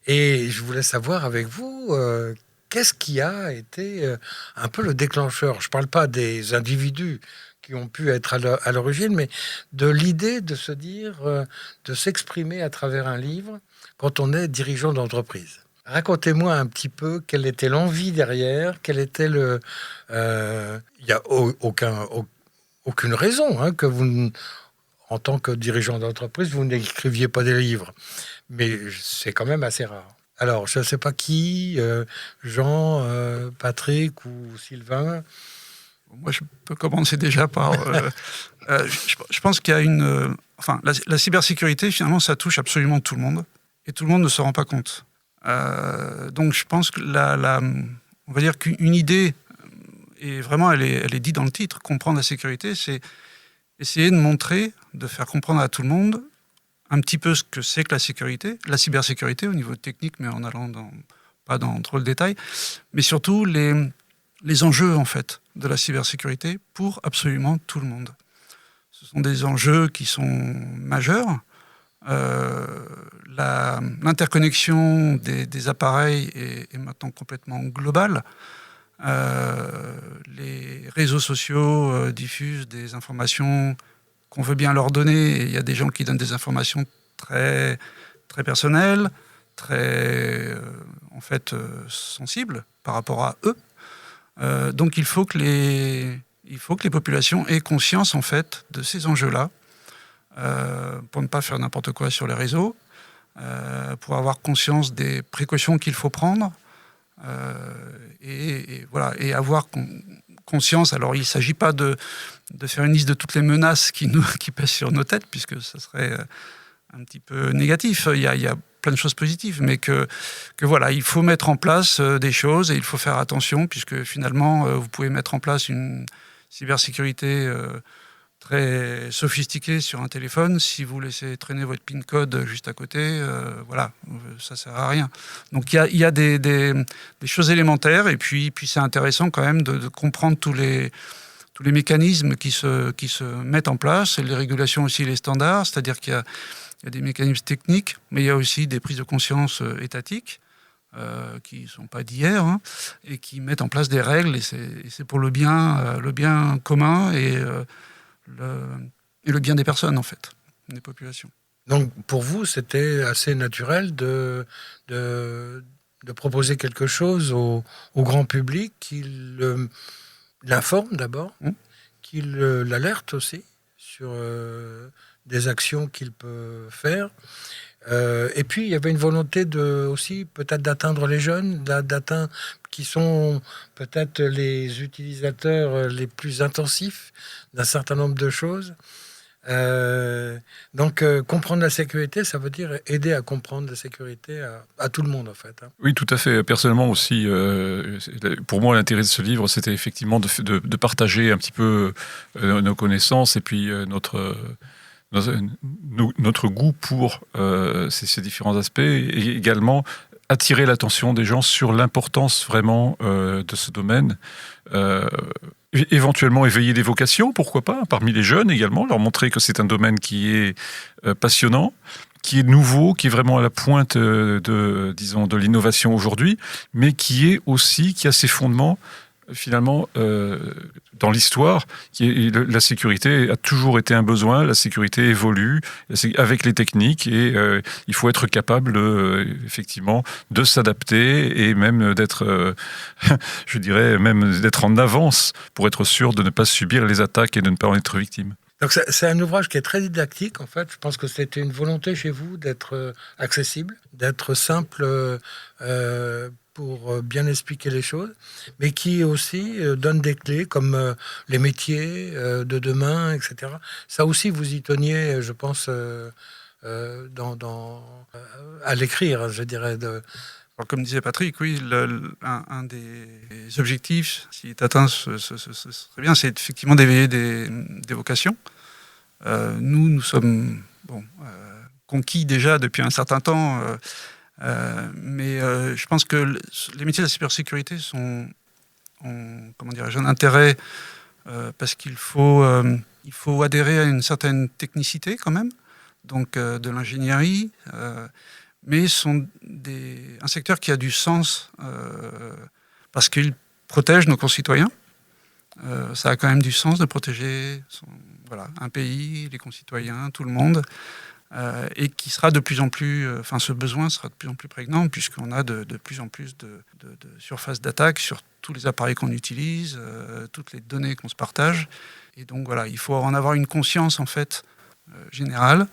Et je voulais savoir avec vous, qu'est-ce qui a été un peu le déclencheur? Je ne parle pas des individus qui ont pu être à l'origine, mais de l'idée de se dire, de s'exprimer à travers un livre quand on est dirigeant d'entreprise. Racontez-moi un petit peu quelle était l'envie derrière, quel était il n'y a aucune raison hein, que vous, en tant que dirigeant d'entreprise, vous n'écriviez pas des livres. Mais c'est quand même assez rare. Alors, je ne sais pas qui, Jean, Patrick ou Sylvain. Moi, je peux commencer déjà par... je pense qu'il y a la cybersécurité, finalement, ça touche absolument tout le monde. Et tout le monde ne se rend pas compte. Donc, je pense que on va dire qu'une idée, et vraiment, elle est dite dans le titre, comprendre la sécurité, c'est essayer de montrer, de faire comprendre à tout le monde un petit peu ce que c'est que la cybersécurité au niveau technique, mais en allant pas dans trop le détail, mais surtout les enjeux en fait de la cybersécurité pour absolument tout le monde. Ce sont des enjeux qui sont majeurs. L'interconnexion des appareils est maintenant complètement globale. Les réseaux sociaux diffusent des informations qu'on veut bien leur donner, et il y a des gens qui donnent des informations très, très personnelles, très sensibles par rapport à eux. Donc il faut que les populations aient conscience en fait de ces enjeux-là, pour ne pas faire n'importe quoi sur les réseaux, pour avoir conscience des précautions qu'il faut prendre, et avoir conscience. Alors, il ne s'agit pas de faire une liste de toutes les menaces qui pèsent sur nos têtes, puisque ça serait un petit peu négatif. Il y a plein de choses positives, mais que voilà, il faut mettre en place des choses et il faut faire attention, puisque finalement, vous pouvez mettre en place une cybersécurité très sophistiquée sur un téléphone. Si vous laissez traîner votre PIN code juste à côté, ça ne sert à rien. Donc il y a des choses élémentaires, et puis c'est intéressant quand même de comprendre tous les mécanismes qui se mettent en place, et les régulations aussi, les standards, c'est-à-dire qu'il y a des mécanismes techniques, mais il y a aussi des prises de conscience étatiques, qui ne sont pas d'hier, hein, et qui mettent en place des règles, et c'est pour le bien commun et le bien des personnes, en fait, des populations. Donc, pour vous, c'était assez naturel de proposer quelque chose au grand public, qu'il l'informe d'abord, qu'il l'alerte aussi sur des actions qu'il peut faire. Et puis, il y avait une volonté aussi peut-être d'atteindre les jeunes, qui sont peut-être les utilisateurs les plus intensifs d'un certain nombre de choses. Comprendre la sécurité, ça veut dire aider à comprendre la sécurité à tout le monde, en fait. Hein. Oui, tout à fait. Personnellement aussi, pour moi, l'intérêt de ce livre, c'était effectivement de partager un petit peu nos connaissances et puis notre goût pour ces différents aspects, et également attirer l'attention des gens sur l'importance vraiment de ce domaine. Éventuellement éveiller des vocations, pourquoi pas, parmi les jeunes également, leur montrer que c'est un domaine qui est passionnant, qui est nouveau, qui est vraiment à la pointe de l'innovation aujourd'hui, mais qui a ses fondements finalement dans l'histoire. La sécurité a toujours été un besoin, la sécurité évolue avec les techniques, et il faut être capable effectivement de s'adapter et même d'être, je dirais, même d'être en avance pour être sûr de ne pas subir les attaques et de ne pas en être victime. Donc c'est un ouvrage qui est très didactique, en fait. Je pense que c'était une volonté chez vous d'être accessible, d'être simple pour bien expliquer les choses, mais qui aussi donne des clés comme les métiers de demain, etc. Ça aussi, vous y teniez, je pense, à l'écrire, je dirais. Alors, comme disait Patrick, oui, un des objectifs, s'il est atteint, ce serait bien, c'est effectivement d'éveiller des vocations. Nous sommes conquis déjà depuis un certain temps, mais je pense que les métiers de la cybersécurité ont un intérêt parce qu'il faut adhérer à une certaine technicité quand même, donc de l'ingénierie, mais sont un secteur qui a du sens parce qu'il protège nos concitoyens. Ça a quand même du sens de protéger un pays, les concitoyens, tout le monde, et qui sera de plus en plus, ce besoin sera de plus en plus prégnant, puisqu'on a de plus en plus de surfaces d'attaque sur tous les appareils qu'on utilise, toutes les données qu'on se partage. Et donc voilà, il faut en avoir une conscience en fait générale.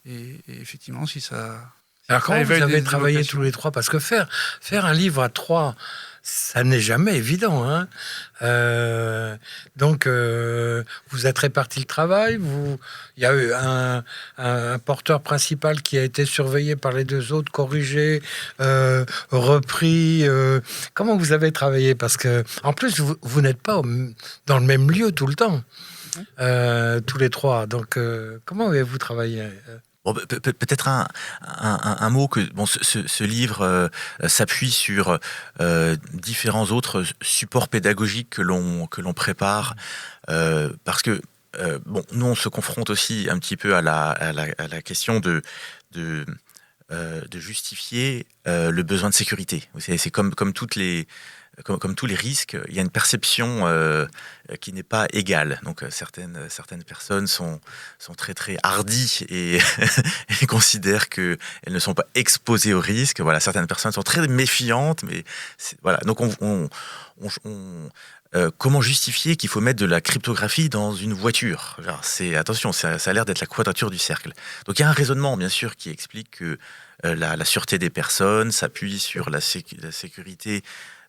Et effectivement, si ça... Alors comment vous avez travaillé tous les trois? Parce que faire un livre à trois, ça n'est jamais évident. Hein. Donc, vous êtes répartis le travail. Il y a eu un porteur principal qui a été surveillé par les deux autres, corrigé, repris. Comment vous avez travaillé? Parce que, en plus, vous n'êtes pas dans le même lieu tout le temps, tous les trois. Donc, comment avez-vous travaillé? Bon, peut-être un mot que ce livre s'appuie sur différents autres supports pédagogiques que l'on prépare parce que nous on se confronte aussi un petit peu à la question de justifier le besoin de sécurité. C'est comme tous les risques, il y a une perception qui n'est pas égale. Donc certaines personnes sont très très hardies et, et considèrent qu'elles ne sont pas exposées au risque. Voilà, certaines personnes sont très méfiantes, mais voilà. Donc comment justifier qu'il faut mettre de la cryptographie dans une voiture? Attention, ça a l'air d'être la quadrature du cercle. Donc il y a un raisonnement bien sûr qui explique que la sûreté des personnes s'appuie sur la sécurité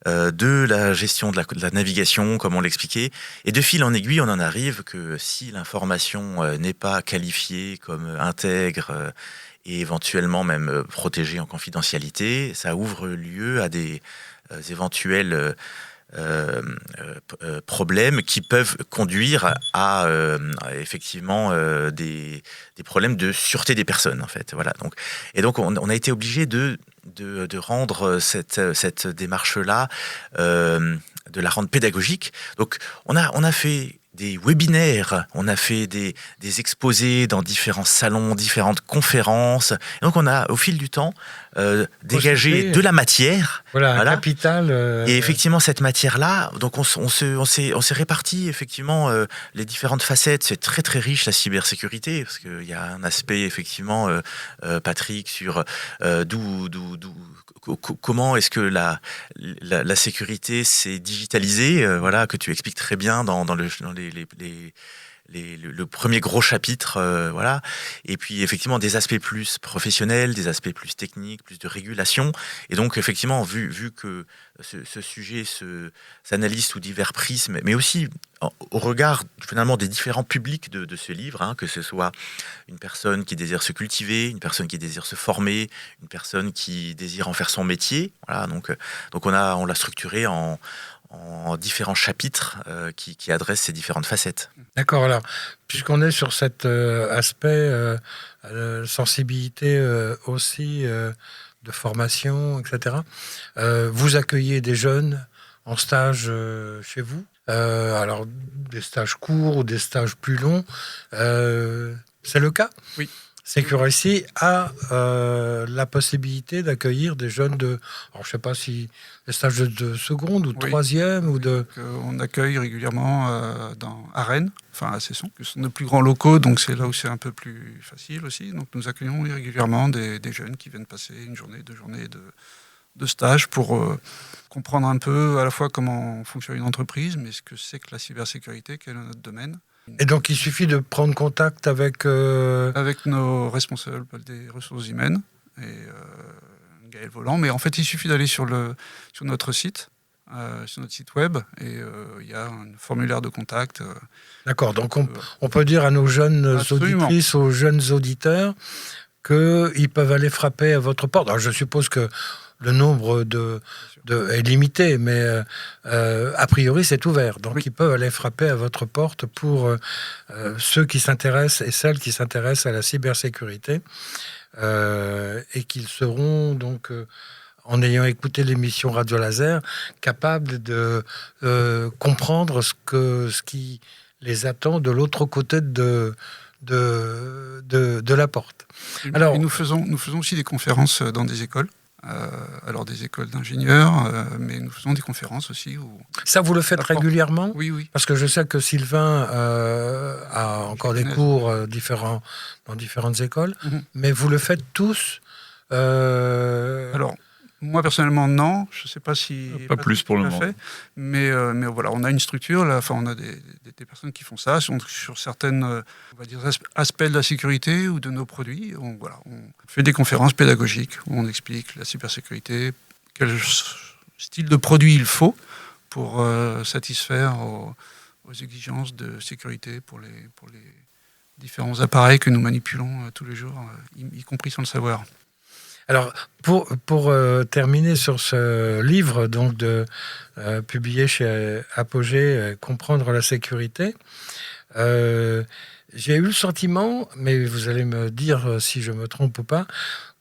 de la gestion de la navigation, comme on l'expliquait. Et de fil en aiguille, on en arrive que si l'information n'est pas qualifiée comme intègre et éventuellement même protégée en confidentialité, ça ouvre lieu à des éventuels problèmes qui peuvent conduire à effectivement des problèmes de sûreté des personnes en fait. Voilà. Donc on a été obligé de rendre cette démarche-là, de la rendre pédagogique. Donc on a fait des webinaires, on a fait des exposés dans différents salons, différentes conférences. Et donc on a, au fil du temps, dégagé de la matière. Voilà, un capital. Et effectivement, cette matière-là, donc on s'est réparti effectivement les différentes facettes. C'est très très riche la cybersécurité, parce qu'il y a un aspect effectivement, Patrick, sur comment est-ce que la sécurité s'est digitalisée, voilà, que tu expliques très bien dans le premier gros chapitre, voilà. Et puis effectivement des aspects plus professionnels, des aspects plus techniques, plus de régulation. Et donc effectivement, vu que ce sujet s'analyse sous divers prismes, mais aussi au regard finalement des différents publics de ce livre, hein, que ce soit une personne qui désire se cultiver, une personne qui désire se former, une personne qui désire en faire son métier. Voilà, donc on l'a structuré en différents chapitres qui adressent ces différentes facettes. D'accord, alors, puisqu'on est sur cet aspect sensibilité aussi de formation, etc., vous accueillez des jeunes en stage chez vous, alors des stages courts ou des stages plus longs, c'est le cas ? Oui. Sécurité a la possibilité d'accueillir des jeunes alors je ne sais pas si des stages de seconde ou de troisième ou de... On accueille régulièrement à Rennes, enfin à Cesson, qui sont nos plus grands locaux, donc c'est là où c'est un peu plus facile aussi. Donc nous accueillons régulièrement des jeunes qui viennent passer une journée, 2 journées de stage pour comprendre un peu à la fois comment fonctionne une entreprise, mais ce que c'est que la cybersécurité, quel est notre domaine. Et donc, il suffit de prendre contact avec... Avec nos responsables des ressources humaines, et Gaël Volant. Mais en fait, il suffit d'aller sur notre site web, et il y a un formulaire de contact. D'accord, donc on peut dire à nos jeunes auditrices, aux jeunes auditeurs, qu'ils peuvent aller frapper à votre porte. Alors, je suppose que le nombre est limité, mais a priori, c'est ouvert. Donc, ils peuvent aller frapper à votre porte pour ceux qui s'intéressent et celles qui s'intéressent à la cybersécurité et qu'ils seront donc, en ayant écouté l'émission Radio Laser, capables de comprendre ce qui les attend de l'autre côté de la porte. Alors, nous faisons aussi des conférences dans des écoles. Alors des écoles d'ingénieurs, mais nous faisons des conférences aussi. Ça, vous le faites régulièrement ? Oui. Parce que je sais que Sylvain a encore des cours différents dans différentes écoles, mais vous le faites tous Alors, moi personnellement, non. Je ne sais pas si... Pas plus pour le moment. Mais voilà, on a une structure, là, on a des personnes qui font ça sur certaines on va dire, aspects de la sécurité ou de nos produits. On fait des conférences pédagogiques où on explique la cybersécurité, quel style de produit il faut pour satisfaire aux exigences de sécurité pour les différents appareils que nous manipulons tous les jours, y compris sans le savoir. Alors, pour terminer sur ce livre donc publié chez Apogée, Comprendre la sécurité, j'ai eu le sentiment, mais vous allez me dire si je me trompe ou pas,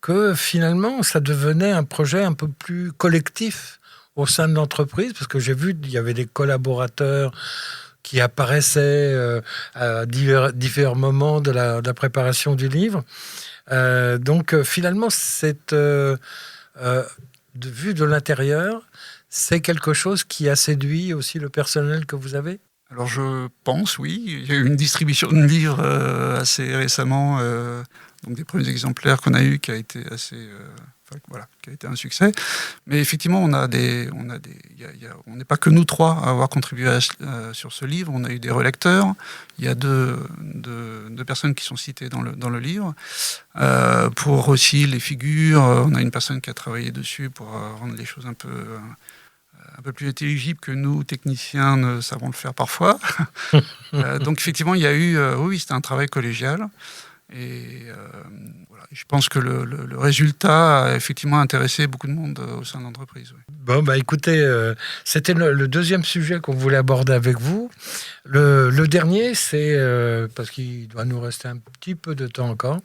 que finalement, ça devenait un projet un peu plus collectif au sein de l'entreprise, parce que j'ai vu qu'il y avait des collaborateurs qui apparaissaient à divers moments de la préparation du livre. Donc finalement, vu de l'intérieur, c'est quelque chose qui a séduit aussi le personnel que vous avez ? Alors je pense, oui. Il y a eu une distribution de livres assez récemment, donc des premiers exemplaires qu'on a eus qui a été qui a été un succès. Mais effectivement, on n'est pas que nous trois à avoir contribué sur ce livre. On a eu des relecteurs. Il y a deux personnes qui sont citées dans le livre. Pour aussi les figures, on a une personne qui a travaillé dessus pour rendre les choses un peu plus intelligibles que nous, techniciens, ne savons le faire parfois. Donc effectivement, il y a eu... oui, c'était un travail collégial. Et voilà, je pense que le résultat a effectivement intéressé beaucoup de monde au sein de l'entreprise. Oui. Bon, écoutez, c'était le deuxième sujet qu'on voulait aborder avec vous. Le dernier, c'est, parce qu'il doit nous rester un petit peu de temps encore,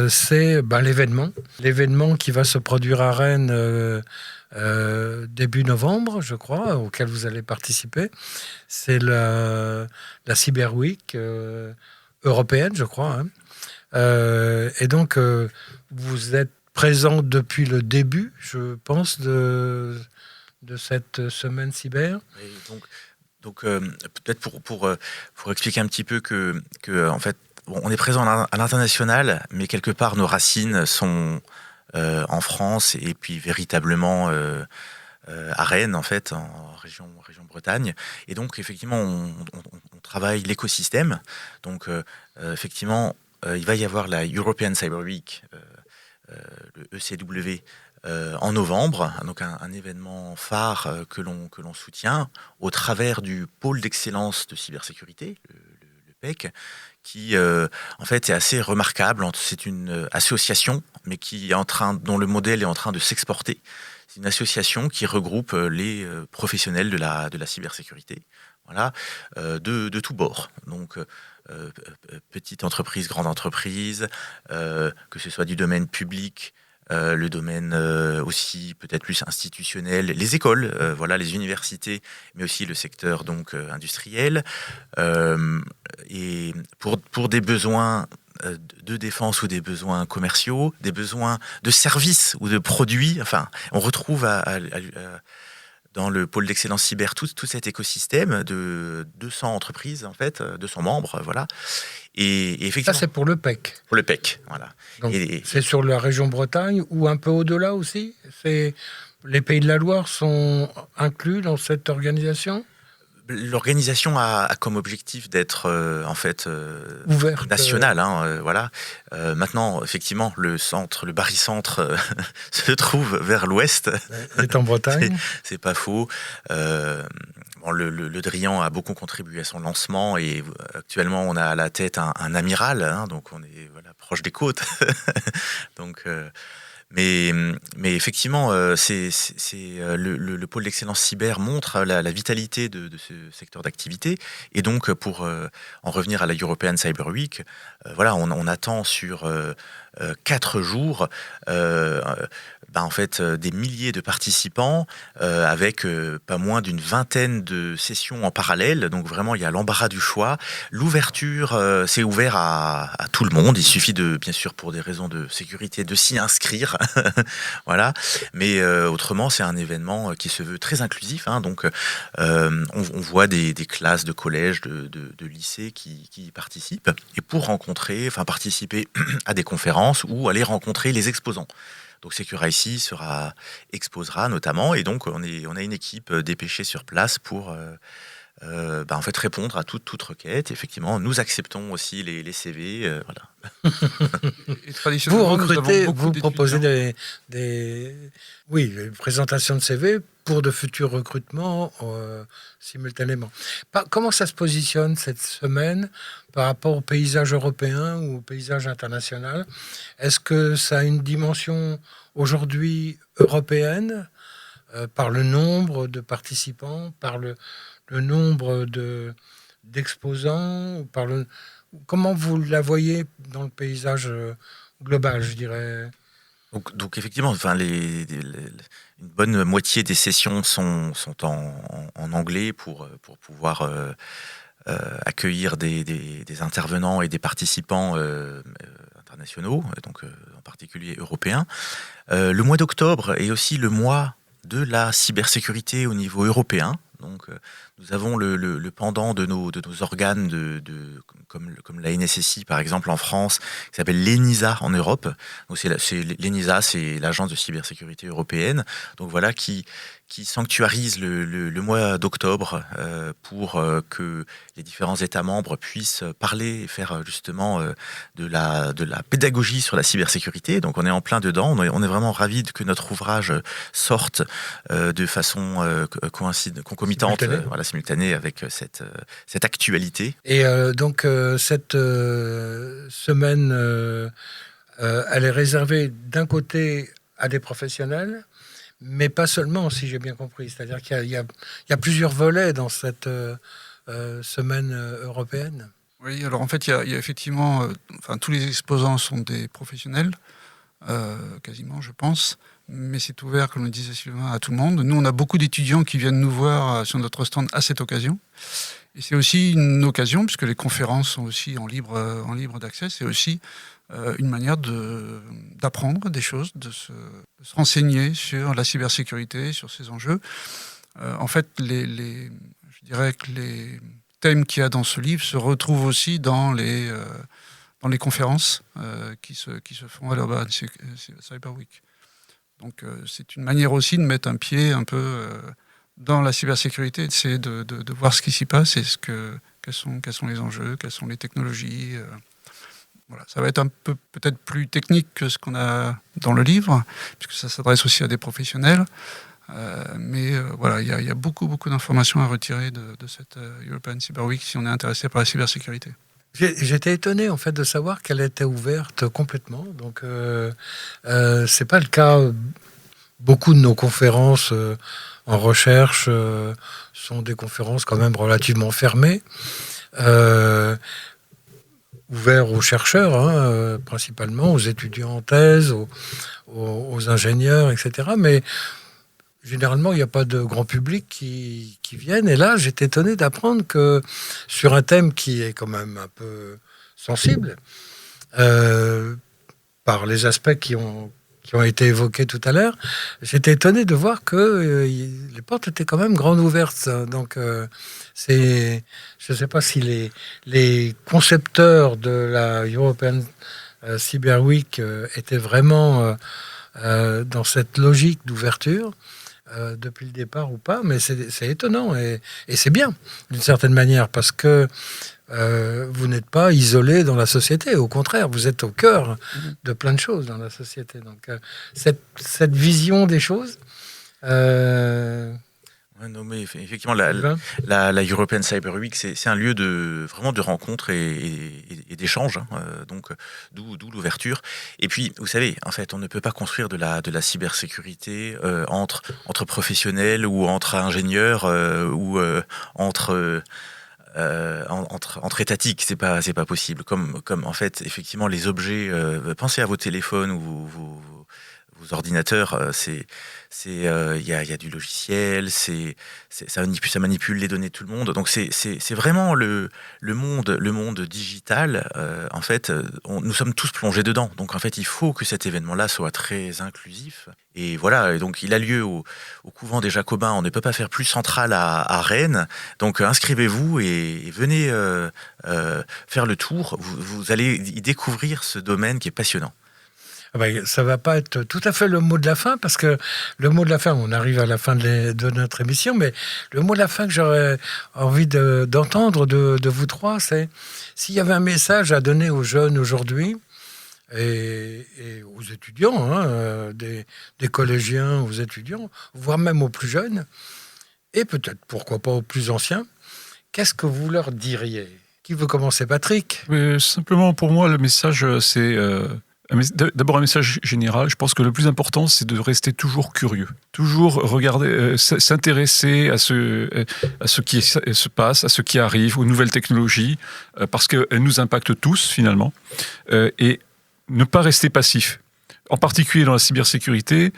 c'est l'événement qui va se produire à Rennes début novembre, je crois, auquel vous allez participer. C'est la Cyber Week européenne, je crois. Et donc, vous êtes présent depuis le début, je pense, de cette semaine cyber. Et donc peut-être pour expliquer un petit peu que en fait, on est présent à l'international, mais quelque part nos racines sont en France, et puis véritablement à Rennes, en fait, en région Bretagne. Et donc, effectivement, on travaille l'écosystème. Donc, effectivement, il va y avoir la European Cyber Week, le ECW, en novembre, donc un événement phare que l'on soutient au travers du pôle d'excellence de cybersécurité, le PEC, qui en fait est assez remarquable. C'est une association, mais dont le modèle est en train de s'exporter. C'est une association qui regroupe les professionnels de la cybersécurité, voilà, de tous bords. Donc petite entreprise, grande entreprise, que ce soit du domaine public, le domaine aussi peut-être plus institutionnel, les écoles, voilà, les universités, mais aussi le secteur donc industriel, et pour des besoins de défense ou des besoins commerciaux, des besoins de services ou de produits. Enfin, on retrouve dans le pôle d'excellence cyber tout cet écosystème de 200 entreprises, en fait, 200 membres, voilà. Et effectivement, ça, c'est pour le PEC. Pour le PEC, voilà. Donc, c'est sur la région Bretagne ou un peu au-delà aussi. Les Pays de la Loire sont inclus dans cette organisation. L'organisation a comme objectif d'être en fait ouverte, nationale, voilà. Maintenant, effectivement, le barycentre se trouve vers l'ouest. C'est en Bretagne. C'est pas faux. Le Drian a beaucoup contribué à son lancement et actuellement, on a à la tête un amiral, donc on est proche des côtes. Donc Mais effectivement, le pôle d'excellence cyber montre la vitalité de ce secteur d'activité. Et donc, pour en revenir à la European Cyber Week, on attend sur 4 jours en fait, des milliers de participants avec pas moins d'une vingtaine de sessions en parallèle. Donc vraiment, il y a l'embarras du choix. L'ouverture, c'est ouvert à tout le monde. Il suffit bien sûr, pour des raisons de sécurité, de s'y inscrire. Voilà. Mais autrement, c'est un événement qui se veut très inclusif. Donc, on voit des classes de collège, de lycée qui y participent. Et pour participer à des conférences ou aller rencontrer les exposants. Donc Secure-IC exposera notamment, et donc on a une équipe dépêchée sur place pour en fait répondre à toute requête. Effectivement, nous acceptons aussi les CV, voilà. Et traditionnellement, vous recrutez, vous proposez des présentations de CV pour de futurs recrutements simultanément. Comment ça se positionne cette semaine par rapport au paysage européen ou au paysage international? Est-ce que ça a une dimension aujourd'hui européenne par le nombre de participants, par le nombre d'exposants, comment vous la voyez dans le paysage global, je dirais? Donc effectivement, une bonne moitié des sessions sont en anglais pour pouvoir accueillir des intervenants et des participants internationaux, donc en particulier européens. Le mois d'octobre est aussi le mois de la cybersécurité au niveau européen. Donc, nous avons le pendant de nos organes comme la NSSI par exemple en France, qui s'appelle l'ENISA en Europe. Donc l'ENISA, c'est l'agence de cybersécurité européenne. Donc voilà, qui sanctuarise le mois d'octobre pour que les différents États membres puissent parler et faire justement de la pédagogie sur la cybersécurité. Donc on est en plein dedans. On est vraiment ravis que notre ouvrage sorte de façon concomitante, simultanée avec cette actualité. Et donc cette semaine, elle est réservée d'un côté à des professionnels, mais pas seulement, si j'ai bien compris. C'est-à-dire qu'il y a plusieurs volets dans cette semaine européenne. Oui, alors en fait, il y a effectivement... tous les exposants sont des professionnels, quasiment, je pense. Mais c'est ouvert, comme le disait Sylvain, à tout le monde. Nous, on a beaucoup d'étudiants qui viennent nous voir sur notre stand à cette occasion. Et c'est aussi une occasion, puisque les conférences sont aussi en libre d'accès, c'est aussi une manière d'apprendre des choses, de se renseigner sur la cybersécurité, sur ces enjeux. En fait, je dirais que les thèmes qu'il y a dans ce livre se retrouvent aussi dans les conférences qui se font à l'Urban Cyber Week. Donc c'est une manière aussi de mettre un pied un peu dans la cybersécurité, d'essayer de voir ce qui s'y passe et quels sont les enjeux, quelles sont les technologies. Voilà. Ça va être un peu peut-être plus technique que ce qu'on a dans le livre, puisque ça s'adresse aussi à des professionnels. Mais voilà, il y a beaucoup d'informations à retirer de cette European Cyber Week si on est intéressé par la cybersécurité. J'étais étonné en fait de savoir qu'elle était ouverte complètement. Donc c'est pas le cas. Beaucoup de nos conférences en recherche sont des conférences quand même relativement fermées, ouvertes aux chercheurs principalement, aux étudiants en thèse, aux ingénieurs, etc. Mais généralement, il n'y a pas de grand public qui viennent. Et là, j'étais étonné d'apprendre que sur un thème qui est quand même un peu sensible, par les aspects qui ont été évoqués tout à l'heure, j'étais étonné de voir que les portes étaient quand même grandes ouvertes. Donc, je ne sais pas si les concepteurs de la European Cyber Week étaient vraiment dans cette logique d'ouverture depuis le départ ou pas, mais c'est étonnant et c'est bien d'une certaine manière parce que vous n'êtes pas isolé dans la société, au contraire, vous êtes au cœur de plein de choses dans la société. Donc cette vision des choses. Non, mais effectivement, la European Cyber Week, c'est un lieu vraiment de rencontre et d'échange, donc d'où l'ouverture. Et puis, vous savez, en fait, on ne peut pas construire de la cybersécurité entre professionnels ou entre ingénieurs ou entre étatiques, c'est pas possible. Comme en fait, effectivement, les objets. Pensez à vos téléphones ou vos ordinateurs. Il y a du logiciel. Ça manipule les données de tout le monde. Donc c'est vraiment le monde digital. En fait, nous sommes tous plongés dedans. Donc en fait, il faut que cet événement-là soit très inclusif. Et voilà. Et donc il a lieu au couvent des Jacobins. On ne peut pas faire plus central à Rennes. Donc inscrivez-vous et venez faire le tour. Vous allez y découvrir ce domaine qui est passionnant. Ça va pas être tout à fait le mot de la fin, parce que le mot de la fin, on arrive à la fin de notre émission, mais le mot de la fin que j'aurais envie d'entendre de vous trois, c'est s'il y avait un message à donner aux jeunes aujourd'hui et aux étudiants, des collégiens aux étudiants, voire même aux plus jeunes, et peut-être, pourquoi pas aux plus anciens, qu'est-ce que vous leur diriez ? Qui veut commencer, Patrick ? Simplement, pour moi, le message, c'est... D'abord un message général, je pense que le plus important c'est de rester toujours curieux, toujours regarder, s'intéresser à ce qui se passe, à ce qui arrive, aux nouvelles technologies, parce qu'elles nous impactent tous finalement, et ne pas rester passif. En particulier dans la cybersécurité,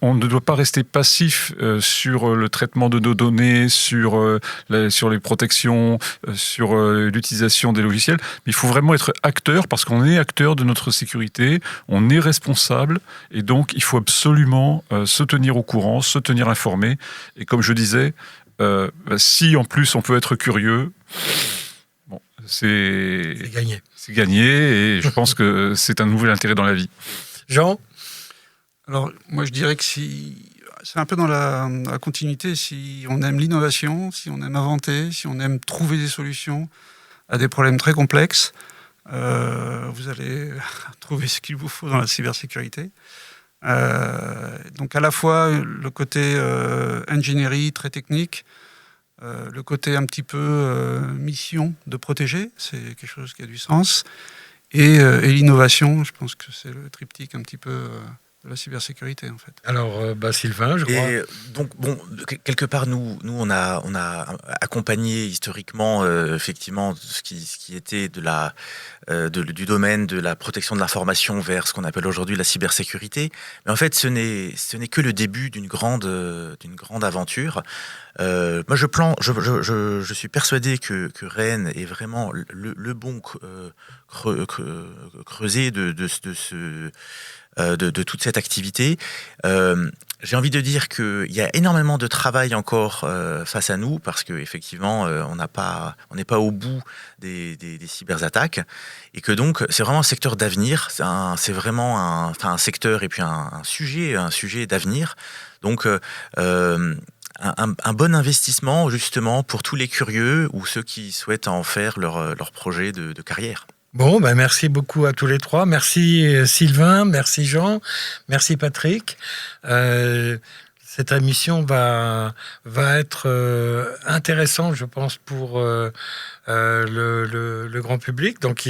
on ne doit pas rester passif sur le traitement de nos données, sur les protections, sur l'utilisation des logiciels. Mais il faut vraiment être acteur, parce qu'on est acteur de notre sécurité, on est responsable, et donc il faut absolument se tenir au courant, se tenir informé. Et comme je disais, si en plus on peut être curieux, bon, c'est gagné. C'est gagné, et je pense que c'est un nouvel intérêt dans la vie. Jean ? Alors, moi, je dirais que c'est un peu dans la continuité. Si on aime l'innovation, si on aime inventer, si on aime trouver des solutions à des problèmes très complexes, vous allez trouver ce qu'il vous faut dans la cybersécurité. Donc, à la fois, le côté ingénierie très technique, le côté un petit peu mission de protéger, c'est quelque chose qui a du sens, et l'innovation, je pense que c'est le triptyque un petit peu... de la cybersécurité, en fait. Alors, Sylvain, je crois. Et donc, bon, quelque part, nous on a accompagné historiquement, effectivement, ce qui était du domaine de la protection de l'information vers ce qu'on appelle aujourd'hui la cybersécurité. Mais en fait, ce n'est que le début d'une grande aventure. Moi, je suis persuadé que Rennes est vraiment le bon creuset de toute cette activité. J'ai envie de dire qu'il y a énormément de travail encore face à nous parce qu'effectivement, on n'est pas au bout des cyberattaques et que donc c'est vraiment un secteur d'avenir. C'est vraiment un secteur et puis un sujet d'avenir. Donc un bon investissement justement pour tous les curieux ou ceux qui souhaitent en faire leur projet de carrière. Bon, ben merci beaucoup à tous les trois. Merci Sylvain, merci Jean, merci Patrick. Cette émission va être intéressante, je pense, pour le grand public. Donc,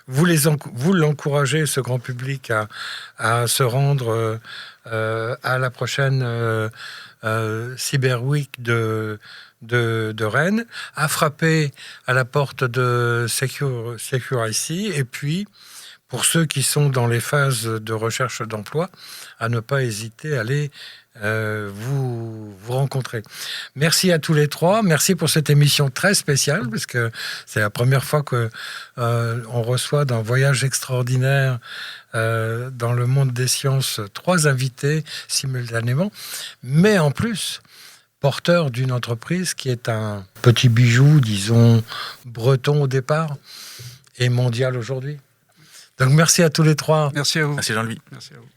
vous l'encouragez, ce grand public, à se rendre à la prochaine Cyber Week de Rennes, à frapper à la porte de Secure ici, et puis pour ceux qui sont dans les phases de recherche d'emploi, à ne pas hésiter à aller vous rencontrer. Merci à tous les trois, merci pour cette émission très spéciale, parce que c'est la première fois que on reçoit d'un voyage extraordinaire dans le monde des sciences 3 invités simultanément, mais en plus porteur d'une entreprise qui est un petit bijou, disons, breton au départ et mondial aujourd'hui. Donc merci à tous les trois. Merci à vous. Merci Jean-Louis. Merci à vous.